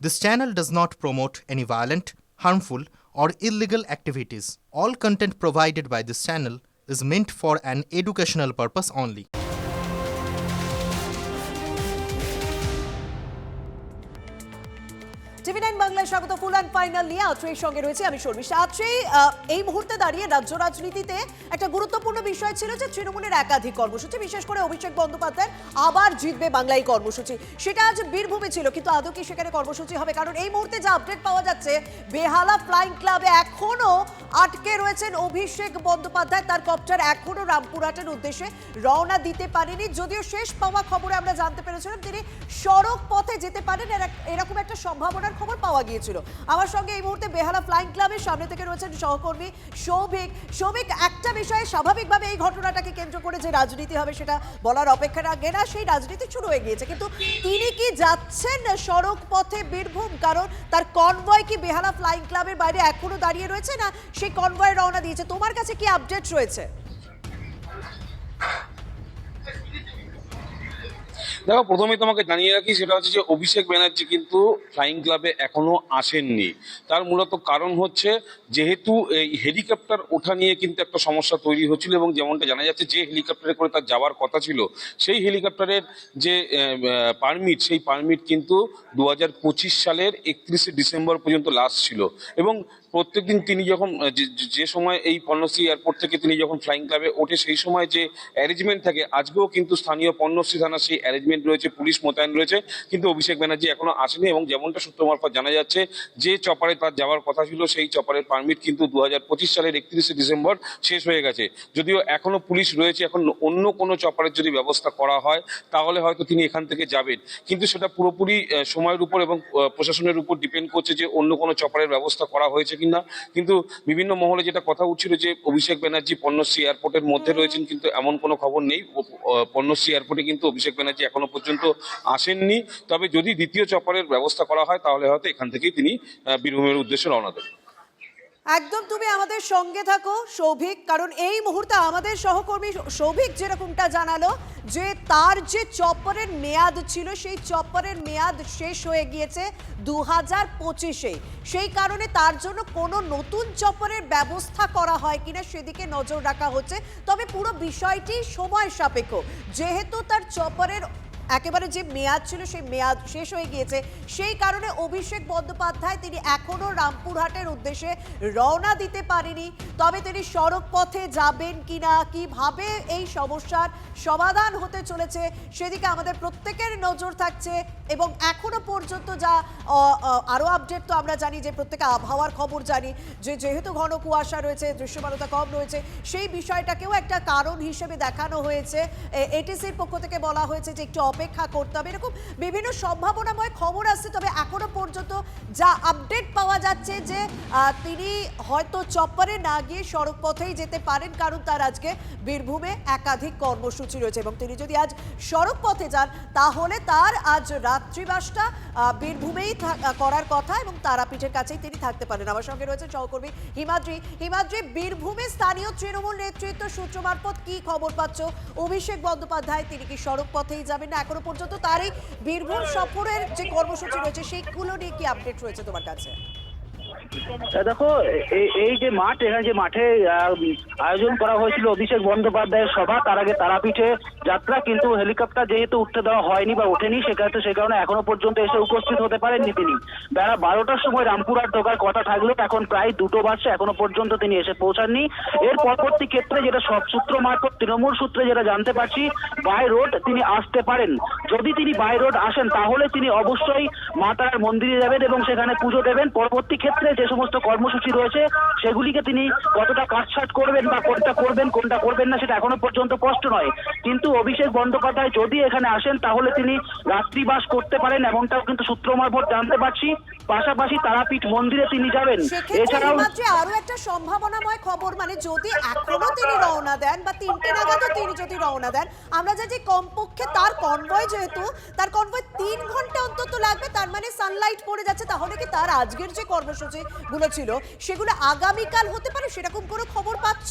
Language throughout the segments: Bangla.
This channel does not promote any violent, harmful, or illegal activities. All content provided by this channel is meant for an educational purpose only. টিভি9 বাংলায় স্বাগত। ফুল অ্যান্ড ফাইনাল নিয়ে আত্রের সঙ্গে রয়েছে আমি শর্মিষ্ঠা। আত্রে, এই মুহূর্তে দাঁড়িয়ে রাজ্য রাজনীতিতে একটা গুরুত্বপূর্ণ বিষয় ছিল যে তৃণমূলের একাধিক কর্মসূচি, বিশেষ করে অভিষেক বন্দ্যোপাধ্যায় আবার জিতবে বাংলায় কর্মসূচি, সেটা আজ বীরভূমে ছিল। কিন্তু আদৌ কি সেখানে কর্মসূচি হবে? কারণ এই মুহূর্তে যে আপডেট পাওয়া যাচ্ছে, বেহালা ফ্লাইং ক্লাবে এখনো আটকে রয়েছেন অভিষেক বন্দ্যোপাধ্যায়। তার কপ্টার এখনো রামপুরহাটের উদ্দেশ্যে রওনা দিতে পারেনি, যদিও শেষ পাওয়া খবরে আমরা জানতে পেরেছিলাম তিনি সড়ক পথে যেতে পারেন, এরকম একটা সম্ভাবনার খবর পাওয়া গিয়েছিল। আমার সঙ্গে এই মুহূর্তে বেহালা ফ্লাইং ক্লাবের সামনে থেকে রয়েছেন সহকর্মী সৌভিক। সৌভিক, একটা বিষয়ে স্বাভাবিকভাবে এই ঘটনাটাকে কেন্দ্র করে যে রাজনীতি হবে সেটা বলার অপেক্ষা রাখে না, সেই রাজনীতি শুরু হয়ে গিয়েছে। কিন্তু তিনি কি যাচ্ছেন সড়ক পথে বীরভূম? কারণ তার কনভয় কি বেহালা ফ্লাইং ক্লাবের বাইরে এখনো দাঁড়িয়ে রয়েছে, না সেই কনভয় রওনা দিয়েছে? তোমার কাছে কি আপডেট রয়েছে? দেখো, প্রথমে তোমাকে জানিয়ে রাখি, সেটা হচ্ছে যে অভিষেক ব্যানার্জি কিন্তু ফ্লাইং ক্লাবে এখনো আসেননি। তার মূলত কারণ হচ্ছে যেহেতু এই হেলিকপ্টার ওঠা নিয়ে কিন্তু একটা সমস্যা তৈরি হচ্ছিল, এবং যেমনটা জানা যাচ্ছে যে হেলিকপ্টারে করে তার যাওয়ার কথা ছিল, সেই হেলিকপ্টারের যে পারমিট, সেই পারমিট কিন্তু 2025 সালের 31শে ডিসেম্বর পর্যন্ত লাস্ট ছিল। এবং প্রত্যেকদিন তিনি যখন যে সময় এই পণ্যশ্রী এয়ারপোর্ট থেকে তিনি যখন ফ্লাইং ক্লাবে ওঠে, সেই সময় যে অ্যারেঞ্জমেন্ট থাকে, আজকেও কিন্তু স্থানীয় পণ্যশ্রী থানার সেই অ্যারেঞ্জমেন্ট রয়েছে, পুলিশ মোতায়েন রয়েছে, কিন্তু অভিষেক ব্যানার্জি এখনো আসেনি। এবং যেমনটা সূত্র মারফত জানা যাচ্ছে, যে চপারে তার যাওয়ার কথা ছিল, সেই চপারের পারমিট কিন্তু 2025 সালের 31শে ডিসেম্বর শেষ হয়ে গেছে। যদিও এখনো পুলিশ রয়েছে, এখন অন্য কোনো চপারের যদি ব্যবস্থা করা হয় তাহলে হয়তো তিনি এখান থেকে যাবেন, কিন্তু সেটা পুরোপুরি সময়ের উপর এবং প্রশাসনের উপর ডিপেন্ড করছে যে অন্য কোনো চপারের ব্যবস্থা করা হয়েছে কিনা। কিন্তু বিভিন্ন মহলে যেটা কথা উঠছিল যে অভিষেক ব্যানার্জি পণ্যশ্রী এয়ারপোর্টের মধ্যে রয়েছেন, কিন্তু এমন কোনো খবর নেই। পণ্যশ্রী এয়ারপোর্টে কিন্তু অভিষেক ব্যানার্জি এখনো পর্যন্ত আসেননি। তবে যদি দ্বিতীয় চপারের ব্যবস্থা করা হয় তাহলে হয়তো এখান থেকেই তিনি বীরভূমের উদ্দেশ্যে রওনা দেবেন। একদম, তুমি আমাদের সঙ্গে থাকো সৌভিক, কারণ এই মুহূর্তে আমাদের সহকর্মী সৌভিক যেরকমটা জানালো যে তার যে চপ্পরের মেয়াদ ছিল, সেই চপ্পরের মেয়াদ শেষ হয়ে গিয়েছে 2025-এ। সেই কারণে তার জন্য কোনো নতুন চপ্পরের ব্যবস্থা করা হয় কিনা সেদিকে নজর রাখা হচ্ছে। তবে পুরো বিষয়টি সময় সাপেক্ষ, যেহেতু তার চপ্পরের একেবারে যে মেয়াদ ছিল সেই মেয়াদ শেষ হয়ে গিয়েছে, সেই কারণে অভিষেক বন্দ্যোপাধ্যায় তিনি এখনো রামপুরহাটের উদ্দেশ্যে রওনা দিতে পারেনি। তবে তিনি সড়ক পথে যাবেন কিনা, কিভাবে এই সমস্যার সমাধান হতে চলেছে সেদিকে আমাদের প্রত্যেকের নজর থাকছে। এবং এখনো পর্যন্ত যা আরও আপডেট, তো আমরা জানি যে প্রত্যেকে আবহাওয়ার খবর জানি যে যেহেতু ঘন কুয়াশা রয়েছে, দৃশ্যমানতা কম রয়েছে, সেই বিষয়টাকেও একটা কারণ হিসেবে দেখানো হয়েছে। এটিসির পক্ষ থেকে বলা হয়েছে যে একটু অপেক্ষা করতে হবে, এরকম বিভিন্ন সম্ভাবনাময় খবর আসছে। তবে এখনো পর্যন্ত যা আপডেট পাওয়া যাচ্ছে যে তিনি হয়তো চপ্পরে না গিয়ে সড়ক পথেই যেতে পারেন, কারণ তার আজকে বীরভূমে একাধিক কর্মসূচি রয়েছে। এবং তিনি যদি আজ সড়ক পথে যান তাহলে তার আজ রাত্রিবাসটা বীরভূমেই করার কথা, এবং তারাপীঠের কাছেই তিনি থাকতে পারেন। আমার সঙ্গে রয়েছে সহকর্মী হিমাদ্রি। হিমাদ্রি, বীরভূমে স্থানীয় তৃণমূল নেতৃত্ব সূত্র মারফত কি খবর পাচ্ছ? অভিষেক বন্দ্যোপাধ্যায় তিনি কি সড়ক পথেই যাবেন, না এখনো পর্যন্ত তার এই বীরভূম সফরের যে কর্মসূচি রয়েছে সেইগুলো নিয়ে কি আপডেট রয়েছে তোমার কাছে? দেখো, এই যে মাঠ, এখানে যে মাঠে আয়োজন করা হয়েছিল অভিষেক বন্দ্যোপাধ্যায়ের সভা, তার আগে তারাপীঠে যাত্রা, কিন্তু হেলিকপ্টার যেহেতু উঠতে দেওয়া হয়নি বা ওঠেনি, সে কারণে এখনো পর্যন্ত এসে উপস্থিত হতে পারেননি তিনি। বেলা 12টার সময় রামপুরহাট ঢোকার কথা থাকলেও এখন প্রায় 2টো বাজছে, এখনো পর্যন্ত তিনি এসে পৌঁছাননি। এর পরবর্তী ক্ষেত্রে যেটা সব সূত্র মারফত তৃণমূল সূত্রে যেটা জানতে পারছি, বাই রোড তিনি আসতে পারেন। যদি তিনি বাই রোড আসেন তাহলে তিনি অবশ্যই মা তারার মন্দিরে যাবেন এবং সেখানে পুজো দেবেন। পরবর্তী ক্ষেত্রে যে সমস্ত কর্মসূচি রয়েছে সেগুলিকে তিনি কতটা কাটছাট করবেন বা কোনটা করবেন কোনটা করবেন না সেটা এখনো পর্যন্ত স্পষ্ট নয়। কিন্তু অভিষেক বন্দ্যোপাধ্যায় যদি এখানে আসেন তাহলে তিনি রাত্রিবাস করতে পারেন, এমনটাও কিন্তু সূত্র মারফত জানতে পারছি। পাশাপাশি তারাপীঠ মন্দিরে তিনি যাবেন। এছাড়াও আরো একটা সম্ভাবনাময় খবর, মানে যদি এখনো তিনি রওনা দেন বা 3টে নাগাদও তিনি যদি রওনা দেন, আমরা জানি কমপক্ষে তার কনভয়, যেহেতু তার কনভয় 3 ঘন্টা অন্তত লাগবে, তার মানে সানলাইট পড়ে যাচ্ছে, তাহলে কি তার আজকের যে কর্মসূচিগুলো ছিল সেগুলো আগামীকাল হতে পারে, সেরকম কোনো খবর পাচ্ছ?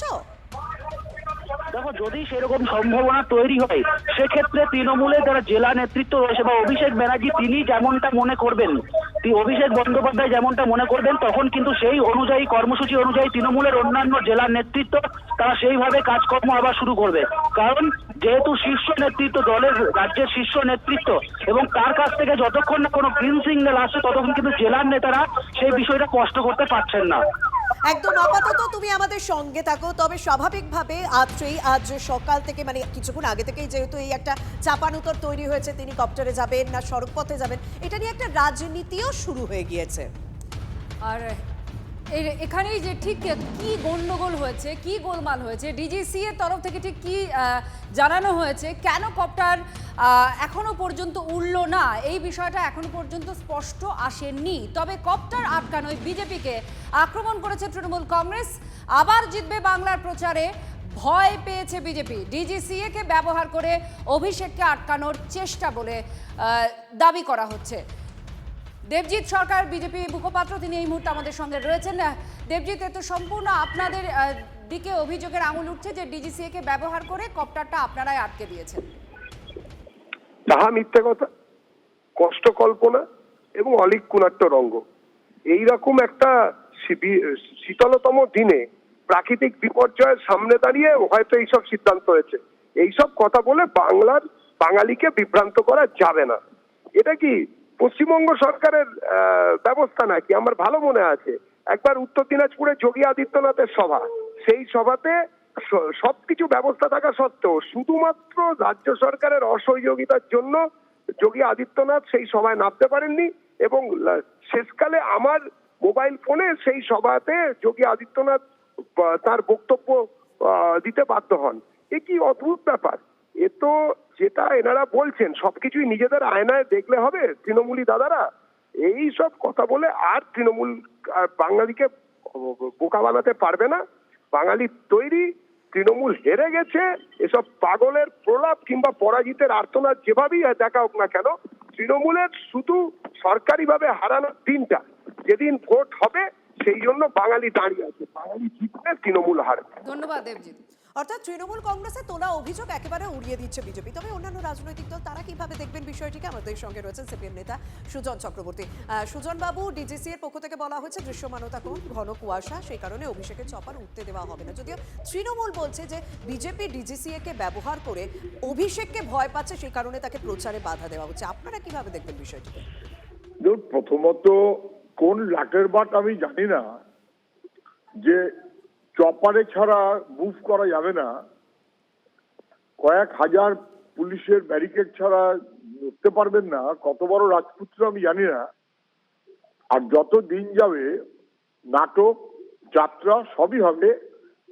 দেখো, যদি সেরকম সম্ভাবনা তৈরি হয় সেক্ষেত্রে তৃণমূলের যারা জেলা নেতৃত্ব রয়েছে বা অভিষেক ব্যানার্জি তিনি যেমনটা মনে করবেন, অভিষেক বন্দ্যোপাধ্যায় যেমনটা মনে করবেন, তখন কিন্তু সেই অনুযায়ী কর্মসূচি অনুযায়ী তৃণমূলের অন্যান্য জেলা নেতৃত্ব তারা সেইভাবে কাজকর্ম আবার শুরু করবে। কারণ যেহেতু শীর্ষ নেতৃত্ব, দলের রাজ্যের শীর্ষ নেতৃত্ব, এবং তার কাছ থেকে যতক্ষণ না কোনো গ্রিন সিগন্যাল আসছে ততক্ষণ কিন্তু জেলার নেতারা সেই বিষয়টা স্পষ্ট করতে পারছেন না। একদম আপাতত তুমি আমাদের সঙ্গে থাকো, তবে স্বাভাবিকভাবে আজ সকাল থেকে মানে কিছুক্ষণ আগে থেকেই যেহেতু এই একটা চাপানুতর তৈরি হয়েছে, তিনি কপ্টারে যাবেন না সড়ক পথে যাবেন, এটা নিয়ে একটা রাজনীতিও শুরু হয়ে গিয়েছে। আর এখানেই যে ঠিক কি গন্ডগোল হয়েছে, কি গোলমাল হয়েছে, ডিজিসি এর তরফ থেকে ঠিক কি জানানো হয়েছে, কেন কপ্টার এখনো পর্যন্ত উড়ল না, এই বিষয়টা এখনো পর্যন্ত স্পষ্ট আসেনি। তবে কপ্টার আটকানোয় বিজেপিকে আক্রমণ করেছে তৃণমূল কংগ্রেস। আবার জিতবে বাংলার প্রচারে ভয় পেয়েছে বিজেপি। ডিজিসিএ কে ব্যবহার করে অভিষেককে আটকানোর চেষ্টা বলে দাবি করা হচ্ছে। দেবজিৎ সরকার বিজেপি মুখপাত্র, তিনি এই মুহূর্তে আমাদের সঙ্গে রয়েছেন। দেবজিৎ, এ তো সম্পূর্ণ আপনাদের দিকে অভিযোগের আঙুল উঠছে যে ডিজিসিএ কে ব্যবহার করে কপ্টারটা আপনারাই আটকে দিয়েছেন। তাহা মিথ্যে কথা, কষ্ট কল্পনা এবং অলিক রঙ্গ। এইরকম একটা শীতলতম দিনে প্রাকৃতিক বিপর্যয়ের সামনে দাঁড়িয়ে হয়তো এইসব সিদ্ধান্ত হয়েছে। এইসব কথা বলে বাঙালিকে বিভ্রান্ত করা যাবে না। এটা কি পশ্চিমবঙ্গ সরকারের ব্যবস্থা নাকি? আমার ভালো মনে আছে একবার উত্তর দিনাজপুরে যোগী আদিত্যনাথের সভা, সেই সভাতে সবকিছু ব্যবস্থা থাকা সত্ত্বেও শুধুমাত্র রাজ্য সরকারের অসহযোগিতার জন্য যোগী আদিত্যনাথ সেই সভায় নামতে পারেননি, এবং শেষকালে আমার মোবাইল ফোনে সেই সভাতে যোগী আদিত্যনাথ তার বক্তব্য দিতে বাধ্য হন। এ কি অদ্ভুত ব্যাপার! এ তো যেটা এনারা বলছেন সবকিছুই নিজেদের আয়নায় দেখলে হবে তৃণমূলী দাদারা। এই সব কথা বলে আর তৃণমূল বাঙালিকে বোকা বানাতে পারবে না। বাঙালি তৈরি, তৃণমূল হেরে গেছে। এসব পাগলের প্রলাপ কিংবা পরাজিতের আর্তনাদ যেভাবেই দেখা হোক না কেন, তৃণমূলের শুধু সরকারিভাবে হারানোর দিনটা যেদিন ভোট হবে সেই জন্য বাঙালি দাঁড়িয়ে আছে। বাঙালি জিতবে, তৃণমূল হারবে। ধন্যবাদ দেবজিৎ। অর্থাৎ তৃণমূল কংগ্রেসে তোলা অভিযোগ একেবারে উড়িয়ে দিচ্ছে বিজেপি। তবে অন্যান্য রাজনৈতিক দল তারা কিভাবে দেখবেন বিষয়টিকে, আমাদের সঙ্গে রয়েছেন সিপিএম নেতা সুজন চক্রবর্তী। সুজন বাবু, ডিজিসি এর পক্ষ থেকে বলা হয়েছে দৃশ্যমানতা কম, ঘন কুয়াশা, সেই কারণে অভিষেকের চপার উঠতে দেওয়া হবে না। যদিও তৃণমূল বলছে যে বিজেপি ডিজিসিএ কে ব্যবহার করে অভিষেককে ভয় পাচ্ছে, সেই কারণে তাকে প্রচারে বাধা দেওয়া হচ্ছে। আপনারা কিভাবে দেখবেন বিষয়টিকে? প্রথমত কোন লাটের বাট আমি জানি না, যে চপারে ছাড়া মুভ করা যাবে না, কয়েক হাজার পুলিশের ব্যারিকেড ছাড়া উঠতে পারবেন না, কত বড় রাজপুত্র আমি জানি না। আর যত দিন যাবে নাটক যাত্রা সবই হবে।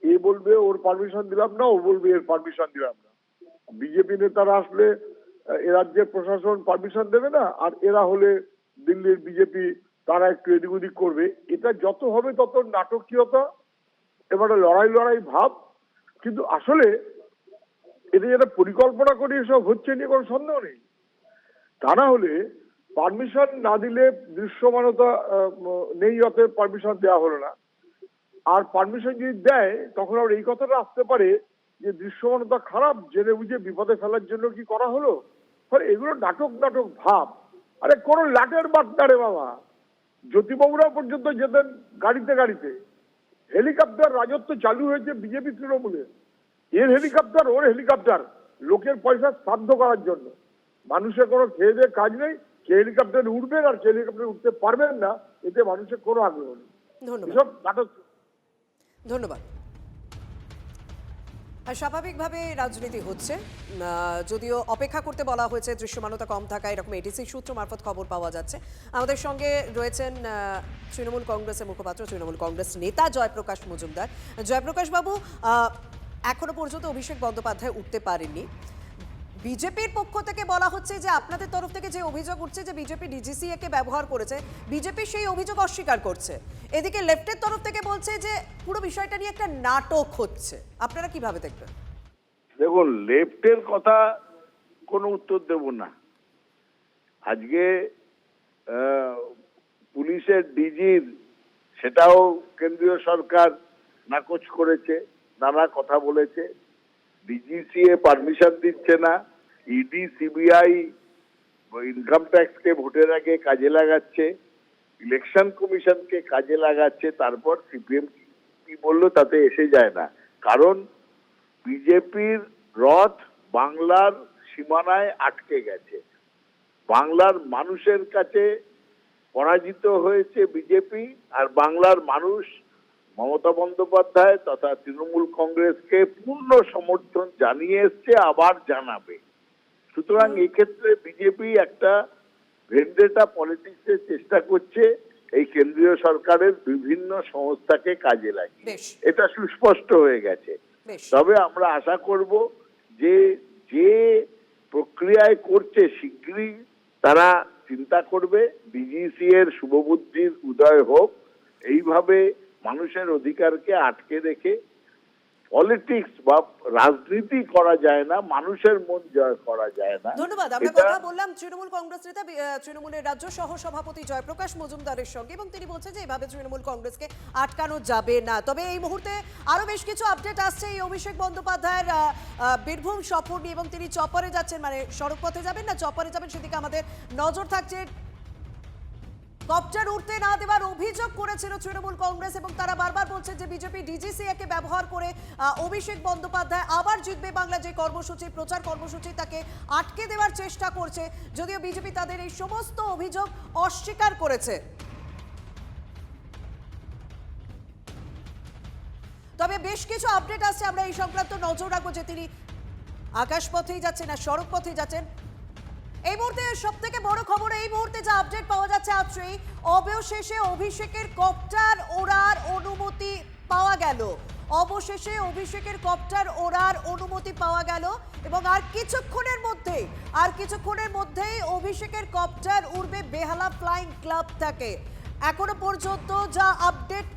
এ বলবে ওর পারমিশন দিলাম না, ও বলবে এর পারমিশন দিলাম না। বিজেপি নেতারা আসলে এ রাজ্যের প্রশাসন পারমিশন দেবে না, আর এরা হলে দিল্লির বিজেপি তারা একটু এদিক ওদিক করবে। এটা যত হবে তত নাটকীয়তা, এবারে লড়াই ভাব। কিন্তু আসলে এটা যেটা পরিকল্পনা করে এসব হচ্ছে নিয়ে কোনো সন্দেহ নেই। তা না হলে পারমিশন না দিলে দৃশ্যমানতা নেই, অতএব পারমিশন দেওয়া হলো না। আর পারমিশন যদি দেয় তখন আবার এই কথাটা আসতে পারে যে দৃশ্যমানতা খারাপ, জেনে বুঝে বিপদে ফেলার জন্য কি করা হলো। এগুলো নাটক ভাব। আরে কোনো লাটের বাট না রে বাবা। জ্যোতিবাবুরা পর্যন্ত যেতেন গাড়িতে। হেলিকপ্টার রাজত্ব চালু হয়েছে বিজেপি তৃণমূলে। এর হেলিকপ্টার ওর হেলিকপ্টার, লোকের পয়সা শ্রাদ্ধ করার জন্য। মানুষের কোনো খেয়ে দিয়ে কাজ নেই। কে হেলিকপ্টার উঠবেন আর কে হেলিকপ্টার উঠতে পারবেন না, এতে মানুষের কোনো আগ্রহ নেই। এসব নাটক। ধন্যবাদ। স্বাভাবিকভাবে রাজনীতি হচ্ছে, যদিও অপেক্ষা করতে বলা হয়েছে দৃশ্যমানতা কম থাকা, এরকম এডিসি সূত্র মারফত খবর পাওয়া যাচ্ছে। আমাদের সঙ্গে রয়েছেন তৃণমূল কংগ্রেসের মুখপাত্র, তৃণমূল কংগ্রেস নেতা জয়প্রকাশ মজুমদার। জয়প্রকাশ বাবু, এখনো পর্যন্ত অভিষেক বন্দ্যোপাধ্যায় উঠতে পারেননি। বিজেপির পক্ষ থেকে বলা হচ্ছে যে আপনাদের তরফ থেকে যে অভিযোগ উঠছে যে বিজেপি ডিজিসিএ কে ব্যবহার করেছে, বিজেপি সেই অভিযোগ অস্বীকার করছে। এদিকে লেফটের তরফ থেকে বলছে যে পুরো বিষয়টা নিয়ে একটা নাটক হচ্ছে। আপনারা কিভাবে দেখবেন? দেখুন, লেফটের কথা কোনো উত্তর দেব না। আজকে পুলিশের ডিজির সেটাও কেন্দ্রীয় সরকার নাকচ করেছে, নানা কথা বলেছে। ডিজিসিএ পারমিশন দিচ্ছে না, ইডি সিবিআই ইনকাম ট্যাক্সকে ভোটের আগে কাজে লাগাচ্ছে, ইলেকশন কমিশনকে কাজে লাগাচ্ছে, তারপর সিপিএম কি বললো তাতে এসে যায় না। কারণ বিজেপির রথ বাংলার সীমানায় আটকে গেছে, বাংলার মানুষের কাছে পরাজিত হয়েছে বিজেপি, আর বাংলার মানুষ মমতা বন্দ্যোপাধ্যায় তথা তৃণমূল কংগ্রেসকে পূর্ণ সমর্থন জানিয়ে এসছে, আবার জানাবে। সুতরাং এক্ষেত্রে বিজেপি একটা ভেন্ডেটা পলিটিক্সের চেষ্টা করছে এই কেন্দ্রীয় সরকারের বিভিন্ন সংস্থাকে কাজে লাগিয়ে। বেশ। এটা সুস্পষ্ট হয়ে গেছে। বেশ। তবে আমরা আশা করব যে যে প্রক্রিয়ায় করছে শীঘ্রই তারা চিন্তা করবে, ডিজিসি এর শুভবুদ্ধির উদয় হোক। এইভাবে মানুষের অধিকারকে আটকে রেখে পলিটিক্স বা রাজনীতি করা যায় না, মানুষের মন জয় করা যায় না। ধন্যবাদ। আমরা এটা- কথা বললাম তৃণমূল কংগ্রেস নেতা তৃণমূলের রাজ্য সহ সভাপতি জয়প্রকাশ মজুমদারের সঙ্গে, এবং তিনি বলছেন যে এভাবে তৃণমূল কংগ্রেসকে আটকানো যাবে না। তবে এই মুহূর্তে আরো বেশ কিছু আপডেট আসছে এই অভিষেক বন্দ্যোপাধ্যায়ের বীরভূম সফর নিয়ে, এবং তিনি চপারে যাচ্ছেন, মানে সড়ক পথে যাবেন না চপারে যাবেন সেদিকে আমাদের নজর থাকছে। কপ্টার উঠতে না দেওয়ার অভিযোগ করেছিল তৃণমূল কংগ্রেস, এবং তারা বারবার বলছে যে বিজেপি ডিজিসিএকে ব্যবহার করে অভিষেক বন্দ্যোপাধ্যায় আবার জিতবে বাংলা যে কর্মসূচি, প্রচার কর্মসূচি, তাকে আটকে দেওয়ার চেষ্টা করছে, যদিও বিজেপি তাদের এই সমস্ত অভিযোগ অস্বীকার করেছে। তবে বেশ কিছু আপডেট আসছে, আমরা এই সংক্রান্ত নজর রাখবো যে তিনি আকাশপথেই যাচ্ছেন না সড়ক পথেই যাচ্ছেন। এই মুহূর্তে সব থেকে বড় খবর, এই মুহূর্তে যা আপডেট পাওয়া যাচ্ছে আজই অবশেষে অভিষেকের কপ্টার ওড়ার অনুমতি পাওয়া গেল। অবশেষে অভিষেকের কপ্টার ওড়ার অনুমতি পাওয়া গেল, এবং আর কিছুক্ষণের মধ্যেই অভিষেকের কপ্টার উড়বে বেহালা ফ্লাইং ক্লাব থেকে। এখনো পর্যন্ত যা আপডেট,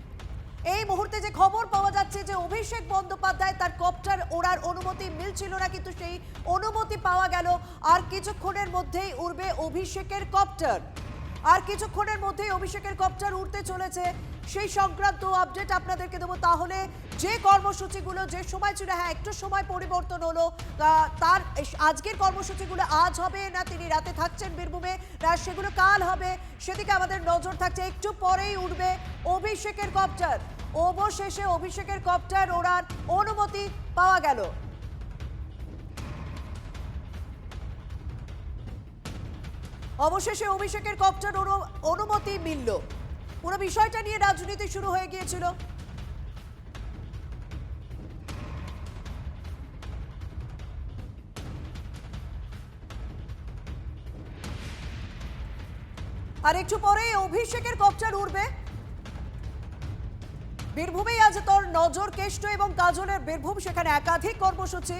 এই মুহূর্তে যে খবর পাওয়া যাচ্ছে যে অভিষেক বন্দ্যোপাধ্যায় তার কপ্টার ওড়ার অনুমতি মিলছিল না, কিন্তু সেই অনুমতি পাওয়া গেল। আর কিছুক্ষণের মধ্যেই উড়বে অভিষেকের কপ্টার, আর কিছুক্ষণের মধ্যেই অভিষেকের কপ্টার উড়তে চলেছে। সেই সংক্রান্ত আপডেট আপনাদেরকে দেবো। তাহলে যে কর্মসূচিগুলো যে সময় ছিল, হ্যাঁ একটু সময় পরিবর্তন হলো, তার আজকের কর্মসূচিগুলো আজ হবে না তিনি রাতে থাকছেন বীরভূমে, না সেগুলো কাল হবে, সেদিকে আমাদের নজর থাকছে। একটু পরেই উঠবে অভিষেকের কপ্টার। অবশেষে অভিষেকের কপ্টার ওড়ার অনুমতি পাওয়া গেল। অবশেষে অভিষেকের কপ্টার অনুমতি মিলল। পুরো বিষয়টা নিয়ে রাজনীতি শুরু হয়ে গিয়েছিল। আর একটু পরে অভিষেকের কপ্টার উড়বে। বীরভূমে আজ তোর নজর কেষ্ট এবং কাজলের বীরভূম, সেখানে একাধিক কর্মসূচি।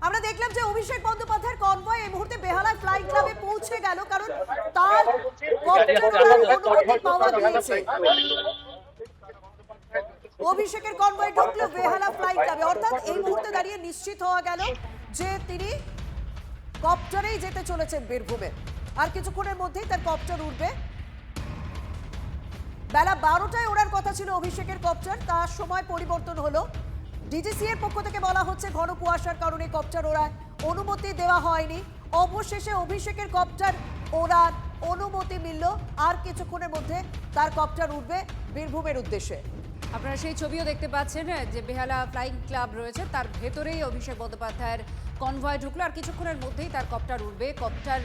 আমরা দেখলাম যে অভিষেক বন্দ্যোপাধ্যায়ের কনভয় এই মুহূর্তে বেহালা ফ্লাইং ক্লাবে পৌঁছে গেল, কারণ তার কপ্টার অনুমতি পাওয়া গিয়েছে। অভিষেকের কনভয় ঢুকলো বেহালা ফ্লাইং ক্লাবে, অর্থাৎ এই মুহূর্তে দাঁড়িয়ে নিশ্চিত হওয়া গেল যে তিনি কপ্টারেই যেতে চলেছেন বীরভূমে। আর কিছুক্ষণের মধ্যেই তার কপ্টার উঠবে। বেলা 12টায় ওড়ার কথা ছিল অভিষেকের কপ্টার, তার সময় পরিবর্তন হলো। ডিজিসি এর পক্ষ থেকে বলা হচ্ছে ঘন কুয়াশার কারণে কপ্টার ওড়ার অনুমতি দেওয়া হয়নি। অবশেষে অভিষেকের কপ্টার ওড়ার অনুমতি মিলল, আর কিছুক্ষণের মধ্যে তার কপ্টার উঠবে বীরভূমের উদ্দেশ্যে। আপনারা সেই ছবিও দেখতে পাচ্ছেন যে বেহালা ফ্লাইং ক্লাব রয়েছে, তার ভেতরেই অভিষেক বন্দ্যোপাধ্যায়ের কনভয় ঢুকলো, আর কিছুক্ষণের মধ্যেই তার কপ্টার উঠবে। কপ্টার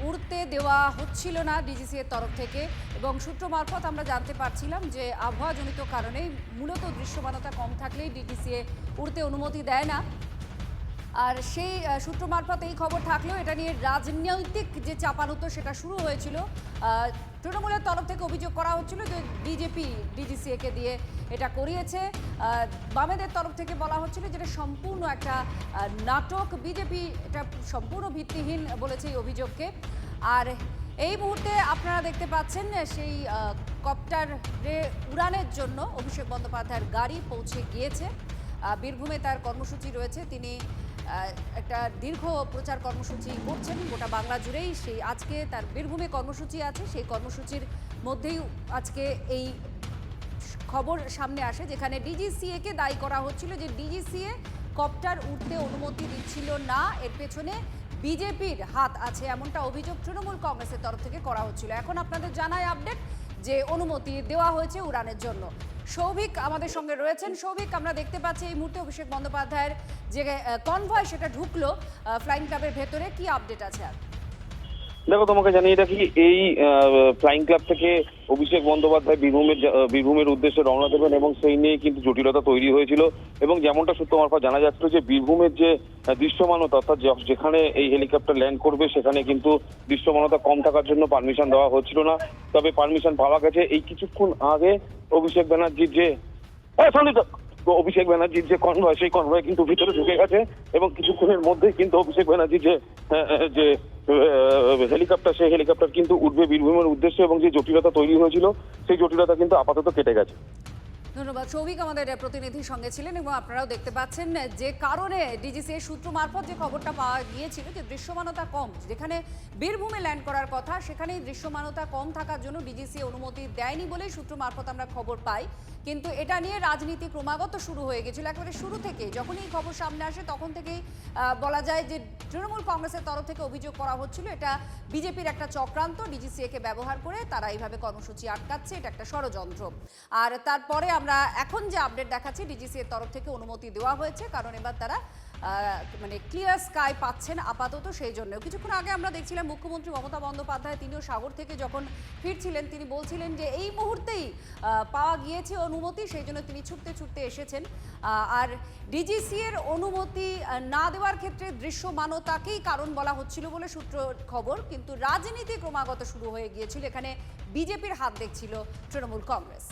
উড়তে দেওয়া হচ্ছিল না ডিজিসি এর তরফ থেকে, এবং সূত্র মারফত আমরা জানতে পারছিলাম যে আবহাওয়াজনিত কারণেই, মূলত দৃশ্যমানতা কম থাকলেই ডিজিসিএ উড়তে অনুমতি দেয় না। আর সেই সূত্র মারফত এই খবর থাকলেও এটা নিয়ে রাজনৈতিক যে চাপানুতো সেটা শুরু হয়েছিল। তৃণমূলের তরফ থেকে অভিযোগ করা হচ্ছিল যে বিজেপি ডিজিসিএকে দিয়ে এটা করিয়েছে। বামেদের তরফ থেকে বলা হচ্ছিল যেটা সম্পূর্ণ একটা নাটক, বিজেপি এটা সম্পূর্ণ ভিত্তিহীন বলেছে এই অভিযোগকে। আর এই মুহূর্তে আপনারা দেখতে পাচ্ছেন সেই কপ্টারে উড়ানের জন্য অভিষেক বন্দ্যোপাধ্যায়ের গাড়ি পৌঁছে গিয়েছে। বীরভূমে তার কর্মসূচি রয়েছে, তিনি একটা দীর্ঘ প্রচার কর্মসূচি করছেন গোটা বাংলা জুড়েই। সেই আজকে তার বীরভূমে কর্মসূচি আছে, সেই কর্মসূচির মধ্যেই আজকে এই খবর সামনে আসে, যেখানে ডিজিসিএ কে দায়ী করা হচ্ছিল যে ডিজিসিএ কপ্টার উঠতে অনুমতি দিচ্ছিল না, এর পেছনে বিজেপির হাত আছে, এমনটা অভিযোগ তৃণমূল কংগ্রেসের তরফ থেকে করা হচ্ছিল। এখন আপনাদের জানাই আপডেট যে অনুমতি দেওয়া হয়েছে উড়ানের জন্য। সৌভিক আমাদের সঙ্গে রয়েছেন। সৌভিক, আমরা দেখতে পাচ্ছি এই মুহূর্তে অভিষেক বন্দ্যোপাধ্যায়ের যে কনভয় সেটা ঢুকলো ফ্লাইং ক্লাবের ভেতরে, কি আপডেট আছে আর? দেখো, তোমাকে জানিয়ে রাখি, এই ফ্লাইং ক্লাব থেকে অভিষেক বন্দ্যোপাধ্যায় বীরভূমের উদ্দেশ্যে রওনা দেবেন এবং সেই নিয়ে কিন্তু জটিলতা তৈরি হয়েছিল। এবং যেমনটা সূত্র মারফত জানা যাচ্ছিল যে বীরভূমের যে দৃশ্যমানতা, অর্থাৎ যেখানে এই হেলিকপ্টার ল্যান্ড করবে সেখানে কিন্তু দৃশ্যমানতা কম থাকার জন্য পারমিশন দেওয়া হচ্ছিল না। তবে পারমিশন পাওয়া গেছে এই কিছুক্ষণ আগে। অভিষেক ব্যানার্জির যে কনভয়, সেই কনভয় কিন্তু ভিতরে ঢুকে গেছে এবং কিছুক্ষণের মধ্যেই কিন্তু অভিষেক ব্যানার্জির যে হেলিকপ্টার, সেই হেলিকপ্টার কিন্তু উঠবে বীরভূমের উদ্দেশ্যে এবং যে জটিলতা তৈরি হয়েছিল সেই জটিলতা কিন্তু আপাতত কেটে গেছে। ধন্যবাদ। সৌভিক আমাদের প্রতিনিধির সঙ্গে ছিলেন এবং আপনারাও দেখতে পাচ্ছেন যে কারণে ডিজিসিএ সূত্র মারফত যে খবরটা পাওয়া গিয়েছিল যে দৃশ্যমানতা কম, যেখানে বীরভূমে ল্যান্ড করার কথা সেখানেই দৃশ্যমানতা কম থাকার জন্য ডিজিসিএ অনুমতি দেয়নি বলেই সূত্র মারফত আমরা খবর পাই। কিন্তু এটা নিয়ে রাজনীতি ক্রমাগত শুরু হয়ে গেছিল একেবারে শুরু থেকে। যখন এই খবর সামনে আসে তখন থেকেই বলা যায় যে তৃণমূল কংগ্রেসের তরফ থেকে অভিযোগ করা হচ্ছিল এটা বিজেপির একটা চক্রান্ত, ডিজিসিএ কে ব্যবহার করে তারা এইভাবে কর্মসূচি আটকাচ্ছে, এটা একটা ষড়যন্ত্র। আর তারপরে আমরা এখন যে আপডেট দেখাচ্ছি, ডিজিসিএ এর তরফ থেকে অনুমতি দেওয়া হয়েছে, কারণ এবার তারা মানে ক্লিয়ার স্কাই পাচ্ছেন আপাতত। সেই জন্য কিছুক্ষণ আগে আমরা দেখছিলাম মুখ্যমন্ত্রী মমতা বন্দ্যোপাধ্যায়, তিনিও সাগর থেকে যখন ফিরছিলেন তিনি বলছিলেন যে এই মুহূর্তেই পাওয়া গিয়েছে অনুমতি, সেই জন্য তিনি ছুটতে ছুটতে এসেছেন। আর ডিজিসিএ এর অনুমতি না দেওয়ার ক্ষেত্রে দৃশ্যমানতাকেই কারণ বলা হচ্ছিল বলে সূত্র খবর, কিন্তু রাজনীতি ক্রমাগত শুরু হয়ে গিয়েছিল, এখানে বিজেপির হাত দেখছিল তৃণমূল কংগ্রেস।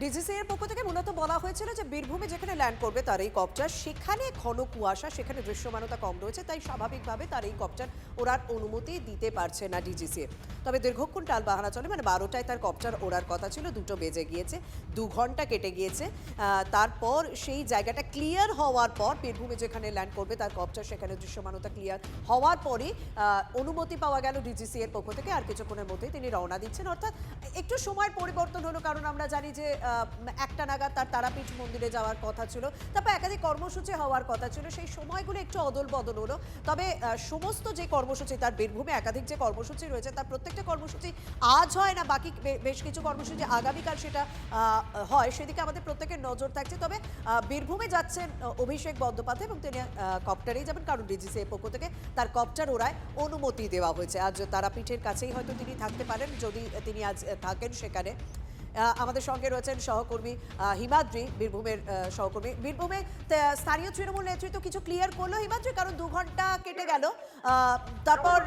ডিজিসিএ এর পক্ষ থেকে মূলত বলা হয়েছিল যে বীরভূমে যেখানে ল্যান্ড করবে তার এই কপ্টার, সেখানে ঘন কুয়াশা, সেখানে দৃশ্যমানতা কম রয়েছে, তাই স্বাভাবিকভাবে তার এই কপ্টার ওড়ার অনুমতি দিতে পারছে না ডিজিসিএ। তবে দীর্ঘক্ষণ টালবাহানা চলে, মানে 12টায় তার কপ্টার ওড়ার কথা ছিল, 2টো বেজে গিয়েছে, 2 ঘন্টা কেটে গিয়েছে। তারপর সেই জায়গাটা ক্লিয়ার হওয়ার পর বীরভূমে যেখানে ল্যান্ড করবে তার কপ্টার, সেখানে দৃশ্যমানতা ক্লিয়ার হওয়ার পরই অনুমতি পাওয়া গেল ডিজিসিএ এর পক্ষ থেকে। আর কিছুক্ষণের মধ্যেই তিনি রওনা দিচ্ছেন, অর্থাৎ একটু সময়ের পরিবর্তন হলো, কারণ আমরা জানি যে 1টা নাগাদ তার তারাপীঠ মন্দিরে যাওয়ার কথা ছিল, তারপর একাধিক কর্মসূচি হওয়ার কথা ছিল, সেই সময়গুলো একটু অদল বদল হলো। তবে সমস্ত যে কর্মসূচি তার বীরভূমে একাধিক যে কর্মসূচি রয়েছে তার প্রত্যেকটা কর্মসূচি আজ হয় না, বাকি বেশ কিছু কর্মসূচি আগামীকাল সেটা হয়, সেদিকে আমাদের প্রত্যেকের নজর থাকছে। তবে বীরভূমে যাচ্ছেন অভিষেক বন্দ্যোপাধ্যায় এবং তিনি কপ্টারেই যাবেন, কারণ ডিজিসিএ পক্ষ থেকে তার কপ্টার ওড়ায় অনুমতি দেওয়া হয়েছে। আজ তারাপীঠের কাছেই হয়তো তিনি থাকতে পারেন, যদি তিনি আজ থাকেন সেখানে। আমাদের সঙ্গে রয়েছেন সহকর্মী হিমাদ্রি, বীরভূমের সহকর্মী। বীরভূমে স্থানীয় তৃণমূল নেতৃত্ব কিছু ক্লিয়ার করলো হিমাদ্রি, কারণ 2 ঘন্টা কেটে গেল, তারপর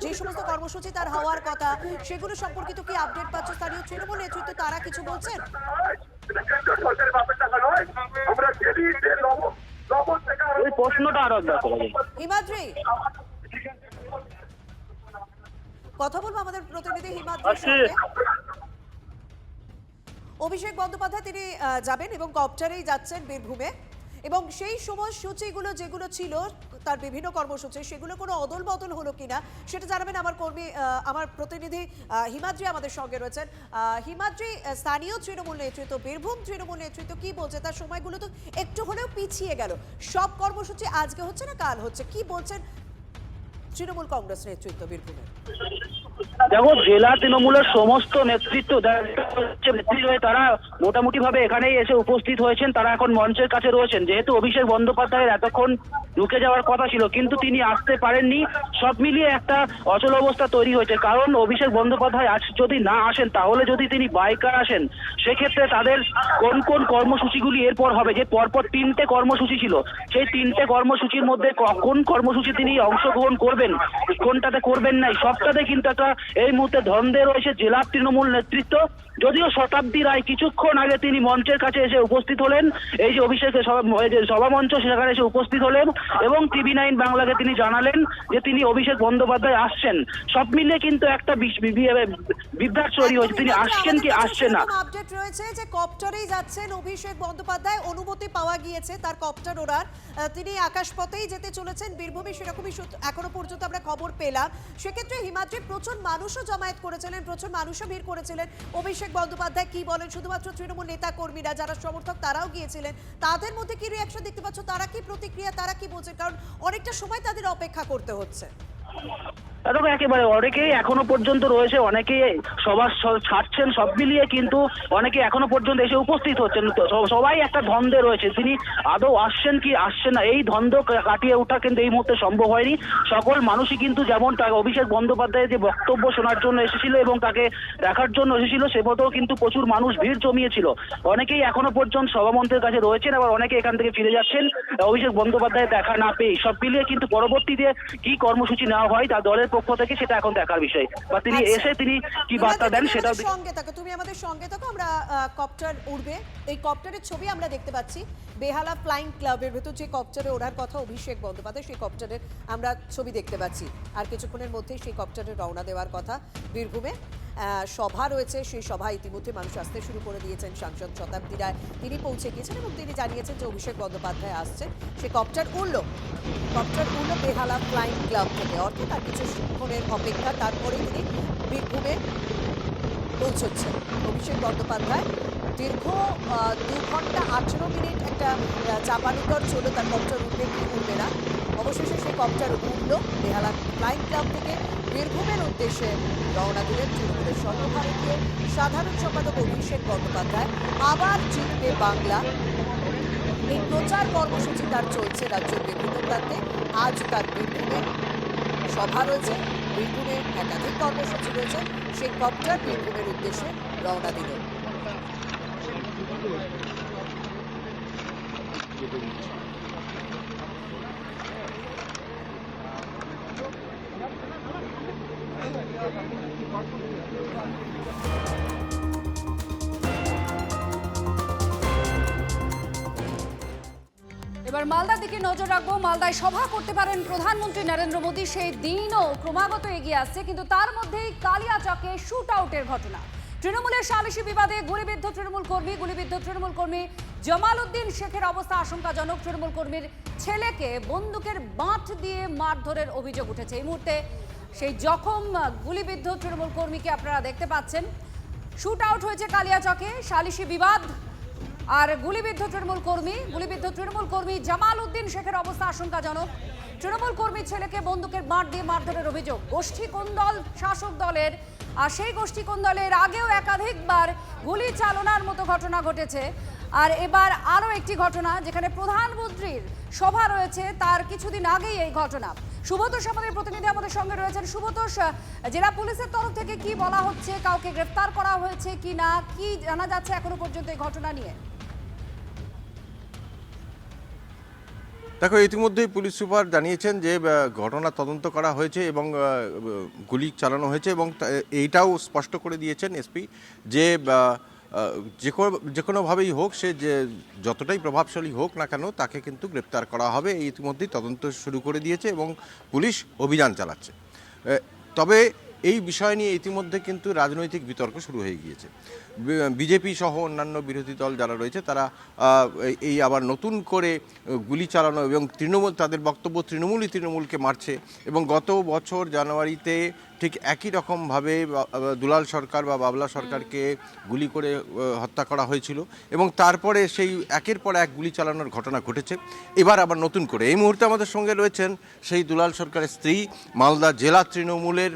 যে সমস্ত কর্মসূচি তার হওয়ার কথা সেগুলো সম্পর্কিত কি আপডেট পাচ্ছ স্থানীয় তৃণমূল নেতৃত্ব, তারা কিছু বলছেন? ওই প্রশ্নটা আরো হিমাদ্রি, কথা বলবো আমাদের প্রতিনিধি হিমাদ্রির সঙ্গে। অভিষেক বন্দ্যোপাধ্যায় তিনি যাবেন এবং কপ্টারেই যাচ্ছেন বীরভূমে, এবং সেই সময়সূচিগুলো যেগুলো ছিল তার বিভিন্ন কর্মসূচি, সেগুলো কোনো অদল বদল হলো কিনা সেটা জানাবেন আমার প্রতিনিধি হিমাদ্রি আমাদের সঙ্গে রয়েছেন। হিমাদ্রি, স্থানীয় তৃণমূল নেতৃত্ব, বীরভূম তৃণমূল নেতৃত্ব কি বলছে? তার সময়গুলো তো একটু হলেও পিছিয়ে গেল, সব কর্মসূচি আজকে হচ্ছে না কাল হচ্ছে, কি বলছেন তৃণমূল কংগ্রেস নেতৃত্ব বীরভূমে? দেখো, জেলা তৃণমূলের সমস্ত নেতৃত্ব তারা মোটামুটি ভাবে এখানেই এসে উপস্থিত হয়েছেন, তারা এখন মঞ্চের কাছে রয়েছেন। যেহেতু অভিষেক বন্দ্যোপাধ্যায়ের এতক্ষণ ঢুকে যাওয়ার কথা ছিল কিন্তু তিনি আসতে পারেননি, সব মিলিয়ে একটা অচল অবস্থা তৈরি হয়েছে। কারণ অভিষেক বন্দ্যোপাধ্যায় আজ যদি না আসেন, তাহলে যদি তিনি বাইকার আসেন, সেক্ষেত্রে তাদের কোন কোন কর্মসূচিগুলি এরপর হবে, যে পরপর 3টে কর্মসূচি ছিল, সেই 3টে কর্মসূচির মধ্যে কোন কর্মসূচি তিনি অংশগ্রহণ করবেন, কোনটাতে করবেন নাই, সবটাতে কিন্তু একটা এই মুহূর্তে দ্বন্দ্বে রয়েছে জেলা তৃণমূল নেতৃত্ব। যদিও শতাব্দী রায় কিছুক্ষণ আগে তিনি মঞ্চের কাছে এসে উপস্থিত হলেন, এই যে অভিষেকের সভামঞ্চ সেখানে এসে উপস্থিত হলেন এবং TV9 বাংলাকে তিনি জানালেন যে তিনি অভিষেক বন্দ্যোপাধ্যায় আসছেন। সব মিলিয়ে কিন্তু একটা বিভ্রাট তৈরি হয়েছে, তিনি আসছেন কি আসছে না। আপডেট রয়েছে যে কপ্টারেই যাচ্ছেন অভিষেক বন্দ্যোপাধ্যায়, অনুমতি পাওয়া গিয়েছে তার কপ্টার ওড়ার, তিনি আকাশপথেই যেতে চলেছেন বীরভূমে, সেরকমই এখনো পর্যন্ত পর্যন্ত আমরা খবর পেলাম, সেক্ষেত্রে হিমাদ্রি প্রচুর মানুষও জমায়েত করেছিলেন, প্রচুর মানুষও ভিড় করেছিলেন। অভিষেক বন্দ্যোপাধ্যায় কি বলেন, শুধুমাত্র তৃণমূল নেতা কর্মীরা যারা সমর্থক তারাও গিয়েছিলেন, তাদের মধ্যে কি রিয়াকশন দেখতে পাচ্ছ, তারা কি প্রতিক্রিয়া, তারা কি বলছেন? কারণ অনেকটা সময় তাদের অপেক্ষা করতে হচ্ছে। দেখো একেবারে অনেকেই এখনো পর্যন্ত রয়েছে, অনেকেই সভা ছাড়ছেন, সব মিলিয়ে কিন্তু অনেকে এখনো পর্যন্ত এসে উপস্থিত হচ্ছেন। সবাই একটা দ্বন্দ্বে রয়েছে, তিনি আদৌ আসছেন কি আসছেন না, এই দ্বন্দ্ব কাটিয়ে ওঠা কিন্তু এই মুহূর্তে সম্ভব হয়নি। সকল মানুষই কিন্তু যেমন অভিষেক বন্দ্যোপাধ্যায়ের যে বক্তব্য শোনার জন্য এসেছিল এবং তাকে দেখার জন্য এসেছিল, সে মতেও কিন্তু প্রচুর মানুষ ভিড় জমিয়েছিল। অনেকেই এখনো পর্যন্ত সভামঞ্চের কাছে রয়েছেন, আবার অনেকে এখান থেকে ফিরে যাচ্ছেন অভিষেক বন্দ্যোপাধ্যায়ের দেখা না পেয়ে। সব মিলিয়ে কিন্তু পরবর্তীতে কি কর্মসূচি নেওয়া হয় তার দলের পক্ষ থেকে সেটা এখন দেখার বিষয়, বা তিনি এসে তিনি কি বার্তা দেন সেটাও। সঙ্গে থাকো, তুমি আমাদের সঙ্গে থাকো, আমরা কপ্টার উড়বে, এই কপ্টারের ছবি আমরা দেখতে পাচ্ছি। বেহালা ফ্লাইং ক্লাবের ভেতর যে কপ্টারে ওড়ার কথা অভিষেক বন্দ্যোপাধ্যায়, সেই কপ্টারের আমরা ছবি দেখতে পাচ্ছি। আর কিছুক্ষণের মধ্যেই সেই কপ্টারে রওনা দেওয়ার কথা। বীরভূমে সভা রয়েছে, সেই সভা ইতিমধ্যে মানুষ আসতে শুরু করে দিয়েছেন। সাংসদ শতাব্দী রায় তিনি পৌঁছে গিয়েছেন এবং তিনি জানিয়েছেন যে অভিষেক বন্দ্যোপাধ্যায় আসছেন। সে কপ্টার উড়লো বেহালা ফ্লাইং ক্লাব থেকে, অর্থাৎ তার কিছুক্ষণের অপেক্ষা, তারপরে তিনি বীরভূমে পৌঁছচ্ছেন। অভিষেক বন্দ্যোপাধ্যায় দীর্ঘ 2 ঘন্টা 18 মিনিট একটা চাপানুতর চলো, তার কপ্টার উঠবে কি উঠবে না। অবশেষে সেই কপ্টার উঠল, বেহালা ফ্লাইং ক্লাব থেকে বীরভূমের উদ্দেশ্যে রওনা দিলেন তৃণমূলের সর্বভারতীয় সাধারণ সম্পাদক অভিষেক বন্দ্যোপাধ্যায়। আবার জিতবে বাংলা, এই প্রচার কর্মসূচি তার চলছে রাজ্যের বিভিন্ন প্রান্তে। আজ তার বীরভূমে সভা রয়েছে, বীরভূমে একাধিক কর্মসূচি রয়েছে। সেই কপ্টার বীরভূমের উদ্দেশ্যে রওনা দিল। এবার মালদার দিকে নজর রাখবো। মালদায় সভা করতে পারেন প্রধানমন্ত্রী নরেন্দ্র মোদী, সেই দিনও ক্রমাগত এগিয়ে আসছে, কিন্তু তার মধ্যেই কালিয়াচকে শুট আউটের ঘটনা। তৃণমূলের সালিশি বিবাদে গুলিবিদ্ধ তৃণমূল কর্মী জামাল উদ্দিন শেখের অবস্থা আশঙ্কাজনক। তৃণমূল কর্মীর ছেলেকে বন্দুকের বাঁট দিয়ে মারধরের অভিযোগ উঠেছে। এই মুহূর্তে সেই জখম গুলিবিদ্ধ তৃণমূল কর্মীকে আপনারা দেখতে পাচ্ছেন। শুট আউট হয়েছে কালিয়াচকে, সালিশি বিবাদ আর গুলিবিদ্ধ তৃণমূল কর্মী জামাল উদ্দিন শেখের অবস্থা আশঙ্কাজনক। তৃণমূল কর্মীর ছেলেকে বন্দুকের বাঁট দিয়ে মারধরের অভিযোগ। গোষ্ঠী কোন্দল শাসক দলের, আর সেই গোষ্ঠী কোন্দলের আগেও একাধিকবার গুলি চালনার মতো ঘটনা ঘটেছে। আর এবার আরও একটি ঘটনা, যেখানে প্রধানমন্ত্রীর সভা রয়েছে, তার কিছুদিন আগেই এই ঘটনা। সুব্রতোষ আমাদের প্রতিনিধি আমাদের সঙ্গে রয়েছেন। সুব্রতোষ, জেলা পুলিশের তরফ থেকে কি বলা হচ্ছে, কাউকে গ্রেফতার করা হয়েছে কি না, কি জানা যাচ্ছে এখনো পর্যন্ত এই ঘটনা নিয়ে? দেখো, ইতিমধ্যেই পুলিশ সুপার জানিয়েছেন যে ঘটনা তদন্ত করা হয়েছে এবং গুলি চালানো হয়েছে, এবং এইটাও স্পষ্ট করে দিয়েছেন এসপি যে যে কোনোভাবেই হোক, সে যে যতটাই প্রভাবশালী হোক না কেন, তাকে কিন্তু গ্রেপ্তার করা হবে। এই ইতিমধ্যেই তদন্ত শুরু করে দিয়েছে এবং পুলিশ অভিযান চালাচ্ছে। তবে এই বিষয় নিয়ে ইতিমধ্যে কিন্তু রাজনৈতিক বিতর্ক শুরু হয়ে গিয়েছে। বিজেপি সহ অন্যান্য বিরোধী দল যারা রয়েছে, তারা এই আবার নতুন করে গুলি চালানো এবং তৃণমূল, তাদের বক্তব্য তৃণমূলকে মারছে। এবং গত বছর জানুয়ারিতে ঠিক একই রকমভাবে দুলাল সরকার বা বাবলা সরকারকে গুলি করে হত্যা করা হয়েছিল, এবং তারপরে সেই একের পর এক গুলি চালানোর ঘটনা ঘটেছে। এবার আবার নতুন করে এই মুহূর্তে আমাদের সঙ্গে রয়েছেন সেই দুলাল সরকারের স্ত্রী, মালদা জেলা তৃণমূলের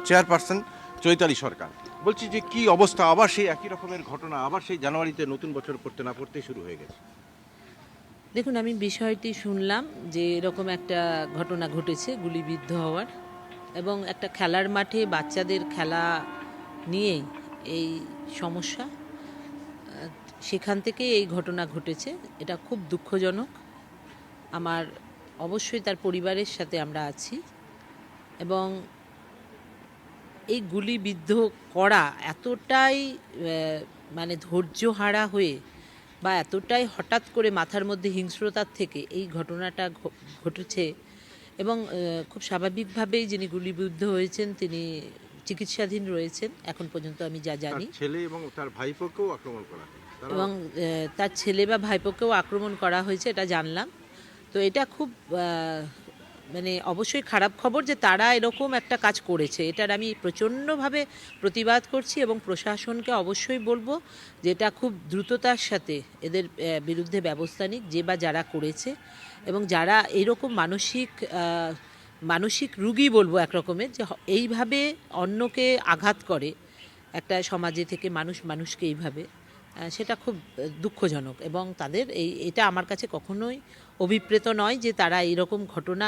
চেয়ারপারসন চৈতালি সরকার। বলছি যে কি অবস্থা, আবার সেই একই রকমের ঘটনা, আবার সেই জানুয়ারিতে নতুন বছর পড়তে না পড়তেই শুরু হয়ে গেছে? দেখুন, আমি বিষয়টি শুনলাম যে এরকম একটা ঘটনা ঘটেছে গুলিবিদ্ধ হওয়ার, এবং একটা খেলার মাঠে বাচ্চাদের খেলা নিয়েই এই সমস্যা, সেখান থেকে এই ঘটনা ঘটেছে। এটা খুব দুঃখজনক। আমার অবশ্যই তার পরিবারের সাথে আমরা আছি, এবং এই গুলিবিদ্ধ করা এতটাই মানে ধৈর্যহারা হয়ে বা এতটাই হঠাৎ করে মাথার মধ্যে হিংস্রতার থেকে এই ঘটনাটা ঘটেছে। এবং খুব স্বাভাবিকভাবেই যিনি গুলিবিদ্ধ হয়েছেন তিনি চিকিৎসাধীন রয়েছেন এখন পর্যন্ত আমি যা জানি। ছেলে এবং তার ভাইপোকেও আক্রমণ করা হয়, এবং তার ছেলে বা ভাইপোকেও আক্রমণ করা হয়েছে, এটা জানলাম। তো এটা খুব মানে অবশ্যই খারাপ খবর যে তারা এরকম একটা কাজ করেছে। এটার আমি প্রচণ্ডভাবে প্রতিবাদ করছি এবং প্রশাসনকে অবশ্যই বলবো যে এটা খুব দ্রুততার সাথে এদের বিরুদ্ধে ব্যবস্থা নিক, যে বা যারা করেছে, এবং যারা এইরকম মানসিক রুগী বলবো এক রকমের, যে এইভাবে অন্যকে আঘাত করে একটা সমাজে থেকে মানুষকে এইভাবে, সেটা খুব দুঃখজনক। এবং তাদের এটা আমার কাছে কখনোই অভিপ্রেত নয় যে তারা এইরকম ঘটনা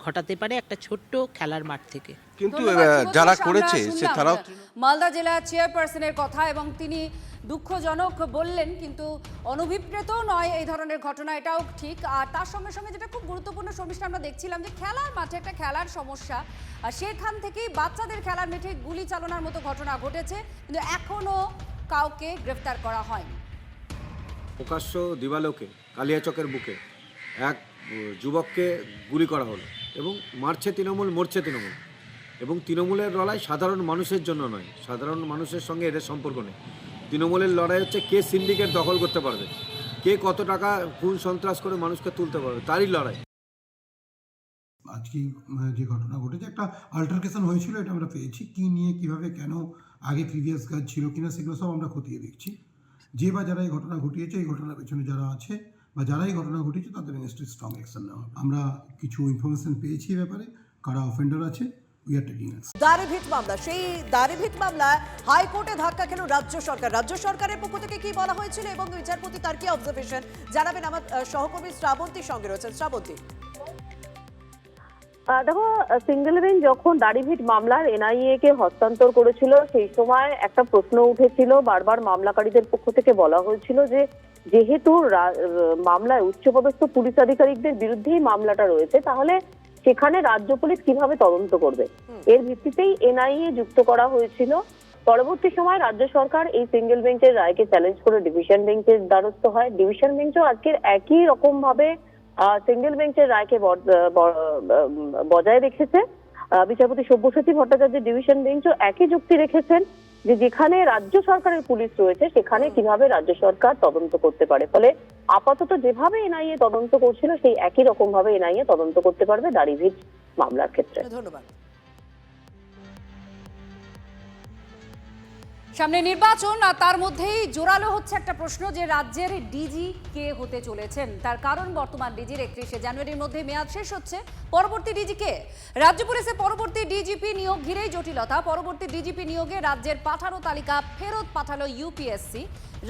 ঘটাতে পারে একটা ছোট্ট খেলার মাঠ থেকে। কিন্তু ধন্যবাদ, শুভতোষ। যারা আমরা করেছে শুনলাম তারাও মালদা জেলা চেয়ারপারসনের কথা, এবং তিনি দুঃখজনক বললেন, কিন্তু অনভিপ্রেত নয় এই ধরনের ঘটনা, এটাও ঠিক। আর তার সঙ্গে সঙ্গে যেটা খুব গুরুত্বপূর্ণ শর্মিষ্ঠা, আমরা দেখছিলাম যে খেলার মাঠে একটা খেলার সমস্যা, আর সেখান থেকেই বাচ্চাদের খেলার মাঠে গুলি চালানোর মতো ঘটনা ঘটেছে, কিন্তু এখনো কাউকে গ্রেফতার করা হয়নি। প্রকাশ্য দিবালোকে কালিয়াচকের বুকে এক যুবককে গুলি করা হলো, এবং মারছে তৃণমূল, মরছে তৃণমূল, এবং তৃণমূলের লড়াই সাধারণ মানুষের জন্য নয়, সাধারণ মানুষের সঙ্গে এদের সম্পর্ক নেই। তৃণমূলের লড়াই হচ্ছে কে সিন্ডিকেট দখল করতে পারবে, কে কত টাকা খুন সন্ত্রাস করে মানুষকে তুলতে পারবে, তারই লড়াই। আজকে যে ঘটনা ঘটেছে, একটা আল্টারকেশন হয়েছিল, এটা আমরা পেয়েছি। কী নিয়ে, কীভাবে, কেন, আগে প্রিভিয়াস কাজ ছিল কিনা, সেগুলো সব আমরা খতিয়ে দেখছি। যে বা যারা এই ঘটনা ঘটিয়েছে, এই ঘটনার পেছনে যারা আছে বা যারা এই ঘটনা ঘটিয়েছে, তাদের এগেনস্টে স্ট্রং অ্যাকশন নেওয়া হবে। আমরা কিছু ইনফরমেশন পেয়েছি এই ব্যাপারে, কারা অফেন্ডার আছে, উই আর টেকিং অ্যাকশন। দাড়িভিট মামলা, সেই দাড়িভিট মামলায় হাইকোর্টে ধাক্কা খেল রাজ্য সরকার। রাজ্য সরকারের পক্ষ থেকে কি বলা হয়েছিল এবং বিচারপতি তার কি অবজারভেশন জানাবেন আমার সহকর্মী শ্রাবন্তীর সঙ্গে রয়েছেন। শ্রাবন্তী, দেখো, সিঙ্গেল বেঞ্চ যখন দাড়িভিট মামলার এনআইএ কে হস্তান্তর করেছিল, সেই সময় একটা প্রশ্ন উঠেছিল, বারবার মামলাকারীদের পক্ষ থেকে বলা হয়েছিল যে যেহেতু মামলায় উচ্চপদস্থ পুলিশ আধিকারিকদের বিরুদ্ধেই মামলাটা রয়েছে, তাহলে সেখানে রাজ্য পুলিশ কিভাবে তদন্ত করবে, এর ভিত্তিতেই এনআইএ যুক্ত করা হয়েছিল। পরবর্তী সময় রাজ্য সরকার এই সিঙ্গেল বেঞ্চের রায়কে চ্যালেঞ্জ করে ডিভিশন বেঞ্চের দ্বারস্থ হয়। ডিভিশন বেঞ্চও আজকের একই রকম ভাবে সিঙ্গেল বেঞ্চের রায়কে বজায় রেখেছে। বিচারপতি সব্যসাচী ভট্টাচার্যের ডিভিশন বেঞ্চও একই যুক্তি রেখেছেন যে যেখানে রাজ্য সরকারের পুলিশ রয়েছে, সেখানে কিভাবে রাজ্য সরকার তদন্ত করতে পারে। ফলে আপাতত যেভাবে এনআইএ তদন্ত করছিল, সেই একই রকম ভাবে এনআইএ তদন্ত করতে পারবে দাড়িভিট মামলার ক্ষেত্রে। ধন্যবাদ। সামনে নির্বাচন, আর তার মধ্যেই জোরালো হচ্ছে একটা প্রশ্ন যে রাজ্যের ডিজি কে হতে চলেছেন। তার কারণ বর্তমান ডিজির 31শে জানুয়ারির মধ্যে মেয়াদ শেষ হচ্ছে। পরবর্তী ডিজি কে? রাজ্য পুলিশের পরবর্তী ডিজিপি নিয়োগ ঘিরেই জটিলতা। পরবর্তী ডিজিপি নিয়োগে রাজ্যের পাঠানো তালিকা ফেরত পাঠালো ইউপিএসসি।